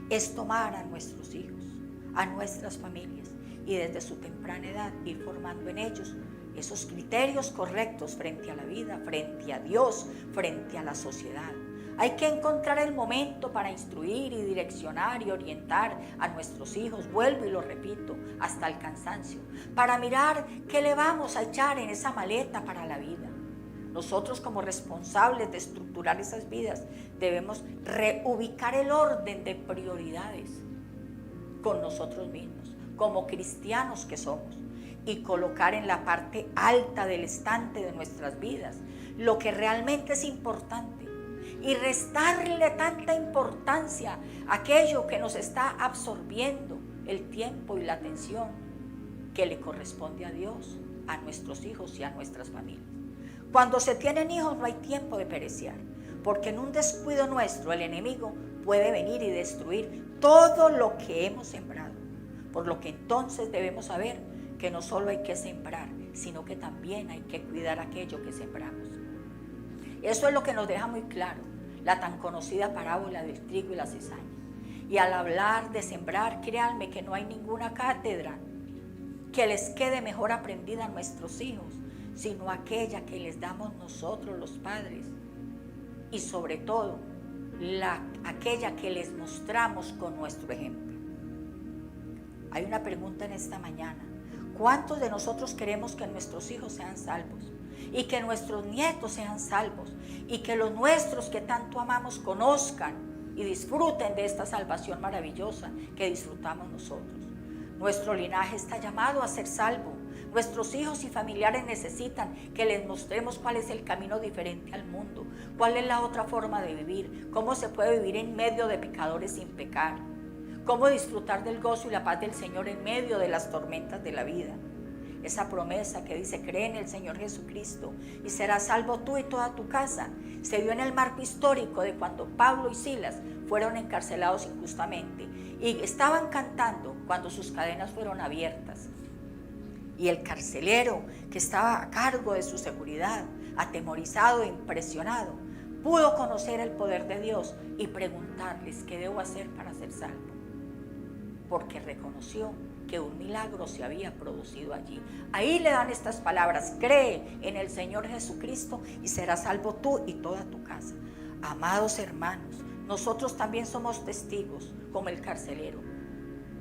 es tomar a nuestros hijos, a nuestras familias, y desde su temprana edad ir formando en ellos esos criterios correctos frente a la vida, frente a Dios, frente a la sociedad. Hay que encontrar el momento para instruir y direccionar y orientar a nuestros hijos, vuelvo y lo repito, hasta el cansancio, para mirar qué le vamos a echar en esa maleta para la vida. Nosotros, como responsables de estructurar esas vidas, debemos reubicar el orden de prioridades con nosotros mismos, como cristianos que somos, y colocar en la parte alta del estante de nuestras vidas lo que realmente es importante, y restarle tanta importancia a aquello que nos está absorbiendo el tiempo y la atención que le corresponde a Dios, a nuestros hijos y a nuestras familias. Cuando se tienen hijos no hay tiempo de pereciar, porque en un descuido nuestro el enemigo puede venir y destruir todo lo que hemos sembrado. Por lo que entonces debemos saber que no solo hay que sembrar, sino que también hay que cuidar aquello que sembramos. Eso es lo que nos deja muy claro la tan conocida parábola del trigo y la cizaña. Y al hablar de sembrar, créanme que no hay ninguna cátedra que les quede mejor aprendida a nuestros hijos, sino aquella que les damos nosotros los padres, y sobre todo aquella que les mostramos con nuestro ejemplo. Hay una pregunta en esta mañana: ¿cuántos de nosotros queremos que nuestros hijos sean salvos? Y que nuestros nietos sean salvos, y que los nuestros que tanto amamos conozcan y disfruten de esta salvación maravillosa que disfrutamos nosotros? Nuestro linaje está llamado a ser salvo. Nuestros hijos y familiares necesitan que les mostremos cuál es el camino diferente al mundo, cuál es la otra forma de vivir, cómo se puede vivir en medio de pecadores sin pecar, cómo disfrutar del gozo y la paz del Señor en medio de las tormentas de la vida. Esa promesa que dice: cree en el Señor Jesucristo y serás salvo tú y toda tu casa, se dio en el marco histórico de cuando Pablo y Silas fueron encarcelados injustamente y estaban cantando cuando sus cadenas fueron abiertas. Y el carcelero, que estaba a cargo de su seguridad, atemorizado e impresionado, pudo conocer el poder de Dios y preguntarles: ¿qué debo hacer para ser salvo? Porque reconoció que un milagro se había producido allí. Ahí le dan estas palabras: cree en el Señor Jesucristo y serás salvo tú y toda tu casa. Amados hermanos, nosotros también somos testigos como el carcelero.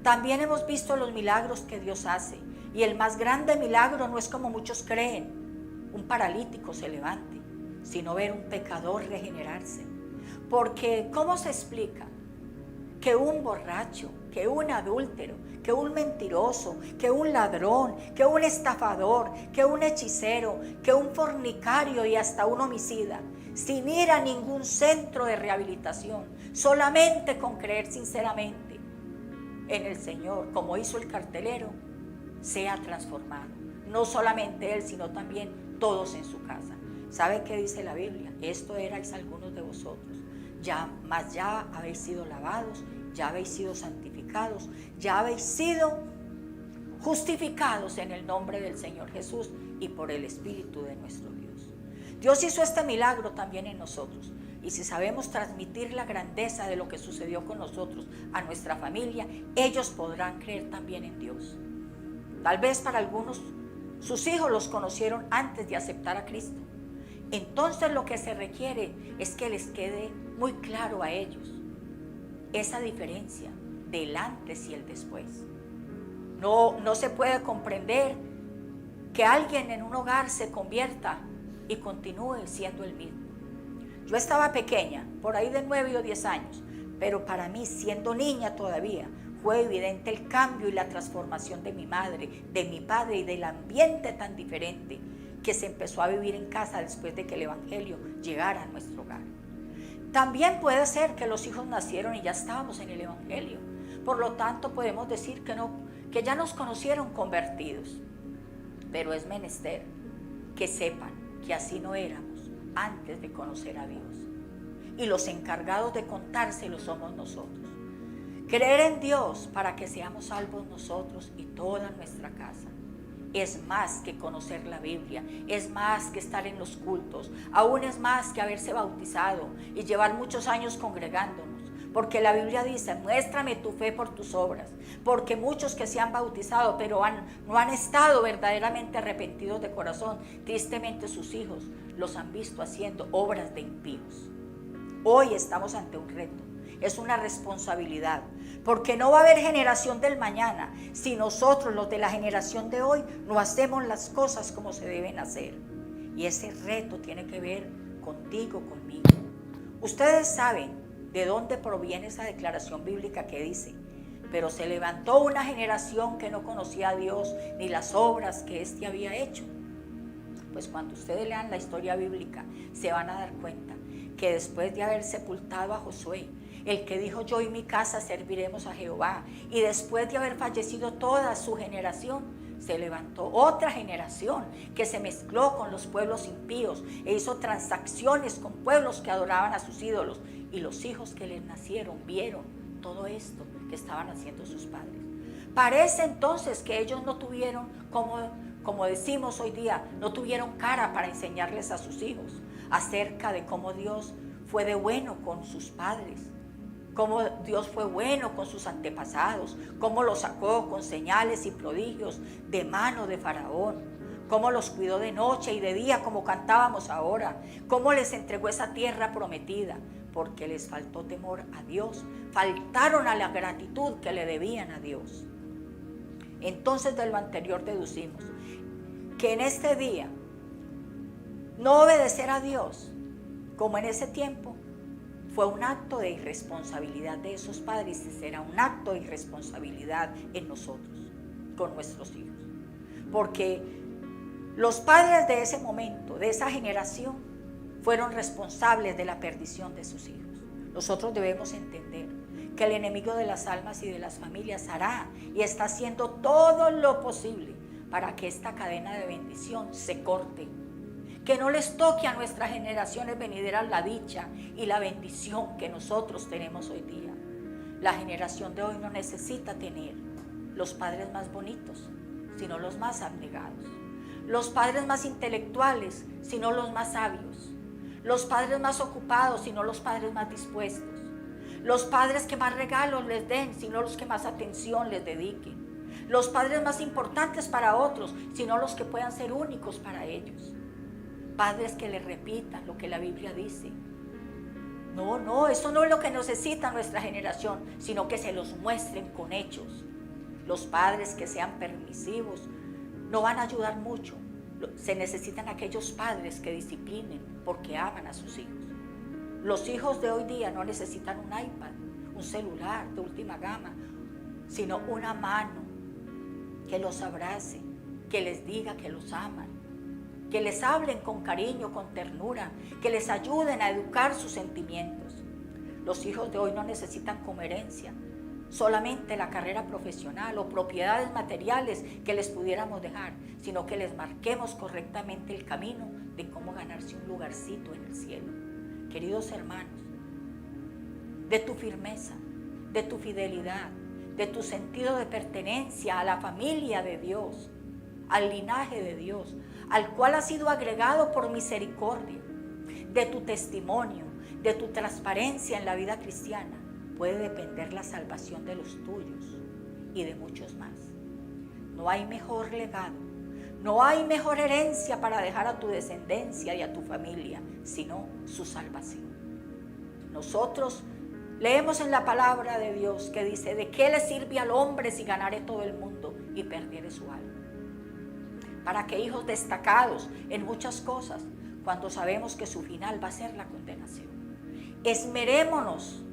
También hemos visto los milagros que Dios hace, y el más grande milagro no es como muchos creen, un paralítico se levante, sino ver un pecador regenerarse. Porque ¿cómo se explica que un borracho, que un adúltero, que un mentiroso, que un ladrón, que un estafador, que un hechicero, que un fornicario y hasta un homicida, sin ir a ningún centro de rehabilitación, Solamente con creer sinceramente en el Señor, como hizo el cartelero, sea transformado. No solamente él, sino también todos en su casa. ¿Sabe qué dice la Biblia? Esto erais algunos de vosotros. Ya habéis sido lavados, ya habéis sido santificados, ya habéis sido justificados en el nombre del Señor Jesús y por el Espíritu de nuestro Dios. Dios hizo este milagro también en nosotros. Y si sabemos transmitir la grandeza de lo que sucedió con nosotros a nuestra familia, ellos podrán creer también en Dios. Tal vez para algunos sus hijos los conocieron antes de aceptar a Cristo. Entonces lo que se requiere es que les quede muy claro a ellos esa diferencia del antes y el después. No se puede comprender que alguien en un hogar se convierta y continúe siendo el mismo. Yo estaba pequeña, por ahí de 9 o 10 años, pero para mí, siendo niña todavía, fue evidente el cambio y la transformación de mi madre, de mi padre y del ambiente tan diferente que se empezó a vivir en casa después de que el Evangelio llegara a nuestro hogar. También puede ser que los hijos nacieron y ya estábamos en el Evangelio. Por lo tanto, podemos decir que ya nos conocieron convertidos. Pero es menester que sepan que así no éramos antes de conocer a Dios. Y los encargados de contárselo somos nosotros. Creer en Dios para que seamos salvos nosotros y toda nuestra casa es más que conocer la Biblia, es más que estar en los cultos, aún es más que haberse bautizado y llevar muchos años congregándonos, porque la Biblia dice: muéstrame tu fe por tus obras, porque muchos que se han bautizado pero no han estado verdaderamente arrepentidos de corazón, tristemente sus hijos los han visto haciendo obras de impíos. Hoy estamos ante un reto. Es una responsabilidad, porque no va a haber generación del mañana si nosotros, los de la generación de hoy, no hacemos las cosas como se deben hacer. Y ese reto tiene que ver contigo, conmigo. Ustedes saben de dónde proviene esa declaración bíblica que dice: pero se levantó una generación que no conocía a Dios ni las obras que éste había hecho. Pues cuando ustedes lean la historia bíblica se van a dar cuenta que después de haber sepultado a Josué, el que dijo: yo y mi casa serviremos a Jehová, y después de haber fallecido toda su generación, se levantó otra generación que se mezcló con los pueblos impíos e hizo transacciones con pueblos que adoraban a sus ídolos, y los hijos que les nacieron vieron todo esto que estaban haciendo sus padres. Parece entonces que ellos no tuvieron, como decimos hoy día, no tuvieron cara para enseñarles a sus hijos acerca de cómo Dios fue de bueno con sus padres, cómo Dios fue bueno con sus antepasados, cómo los sacó con señales y prodigios de mano de Faraón, cómo los cuidó de noche y de día, como cantábamos ahora, cómo les entregó esa tierra prometida, porque les faltó temor a Dios, faltaron a la gratitud que le debían a Dios. Entonces, de lo anterior deducimos que en este día no obedecer a Dios, como en ese tiempo, fue un acto de irresponsabilidad de esos padres, y será un acto de irresponsabilidad en nosotros, con nuestros hijos. Porque los padres de ese momento, de esa generación, fueron responsables de la perdición de sus hijos. Nosotros debemos entender que el enemigo de las almas y de las familias hará y está haciendo todo lo posible para que esta cadena de bendición se corte, que no les toque a nuestras generaciones venideras la dicha y la bendición que nosotros tenemos hoy día. La generación de hoy no necesita tener los padres más bonitos, sino los más abnegados, los padres más intelectuales, sino los más sabios, los padres más ocupados, sino los padres más dispuestos, los padres que más regalos les den, sino los que más atención les dediquen, los padres más importantes para otros, sino los que puedan ser únicos para ellos. Padres que les repitan lo que la Biblia dice. No, eso no es lo que necesita nuestra generación, sino que se los muestren con hechos. Los padres que sean permisivos no van a ayudar mucho. Se necesitan aquellos padres que disciplinen porque aman a sus hijos. Los hijos de hoy día no necesitan un iPad, un celular de última gama, sino una mano que los abrace, que les diga que los aman, que les hablen con cariño, con ternura, que les ayuden a educar sus sentimientos. Los hijos de hoy no necesitan como herencia solamente la carrera profesional o propiedades materiales que les pudiéramos dejar, sino que les marquemos correctamente el camino de cómo ganarse un lugarcito en el cielo. Queridos hermanos, de tu firmeza, de tu fidelidad, de tu sentido de pertenencia a la familia de Dios, al linaje de Dios, al cual has sido agregado por misericordia, de tu testimonio, de tu transparencia en la vida cristiana, puede depender la salvación de los tuyos y de muchos más. No hay mejor legado, no hay mejor herencia para dejar a tu descendencia y a tu familia, sino su salvación. Nosotros leemos en la palabra de Dios que dice: ¿de qué le sirve al hombre si ganare todo el mundo y perdiere su alma? Para que hijos destacados en muchas cosas, cuando sabemos que su final va a ser la condenación. Esmerémonos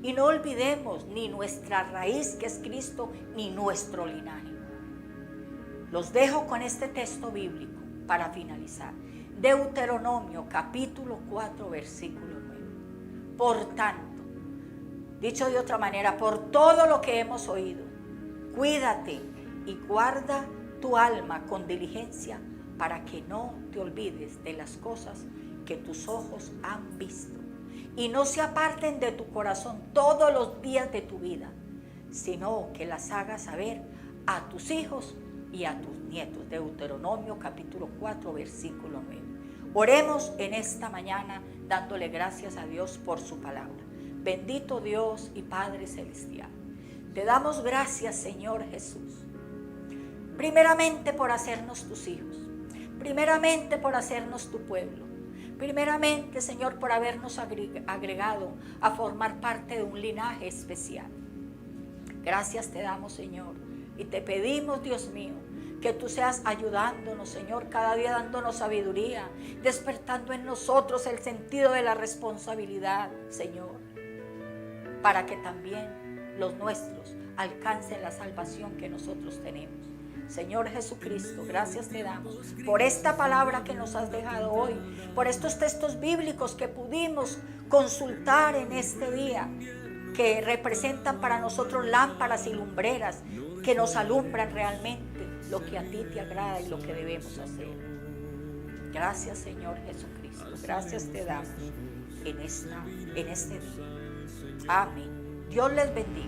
y no olvidemos ni nuestra raíz, que es Cristo, ni nuestro linaje. Los dejo con este texto bíblico para finalizar. Deuteronomio capítulo 4 versículo 9. Por tanto, dicho de otra manera, por todo lo que hemos oído, cuídate y guarda tu alma con diligencia, para que no te olvides de las cosas que tus ojos han visto, y no se aparten de tu corazón todos los días de tu vida, sino que las hagas saber a tus hijos y a tus nietos. Deuteronomio capítulo 4 versículo 9. Oremos en esta mañana dándole gracias a Dios por su palabra. Bendito Dios y Padre Celestial, te damos gracias, Señor Jesús, primeramente por hacernos tus hijos, primeramente por hacernos tu pueblo, primeramente, Señor, por habernos agregado a formar parte de un linaje especial. Gracias te damos, Señor, y te pedimos, Dios mío, que tú seas ayudándonos, Señor, cada día dándonos sabiduría, despertando en nosotros el sentido de la responsabilidad, Señor, para que también los nuestros alcancen la salvación que nosotros tenemos. Señor Jesucristo, gracias te damos por esta palabra que nos has dejado hoy, por estos textos bíblicos que pudimos consultar en este día, que representan para nosotros lámparas y lumbreras que nos alumbran realmente lo que a ti te agrada y lo que debemos hacer. Gracias, Señor Jesucristo, gracias te damos en este día. Amén. Dios les bendiga.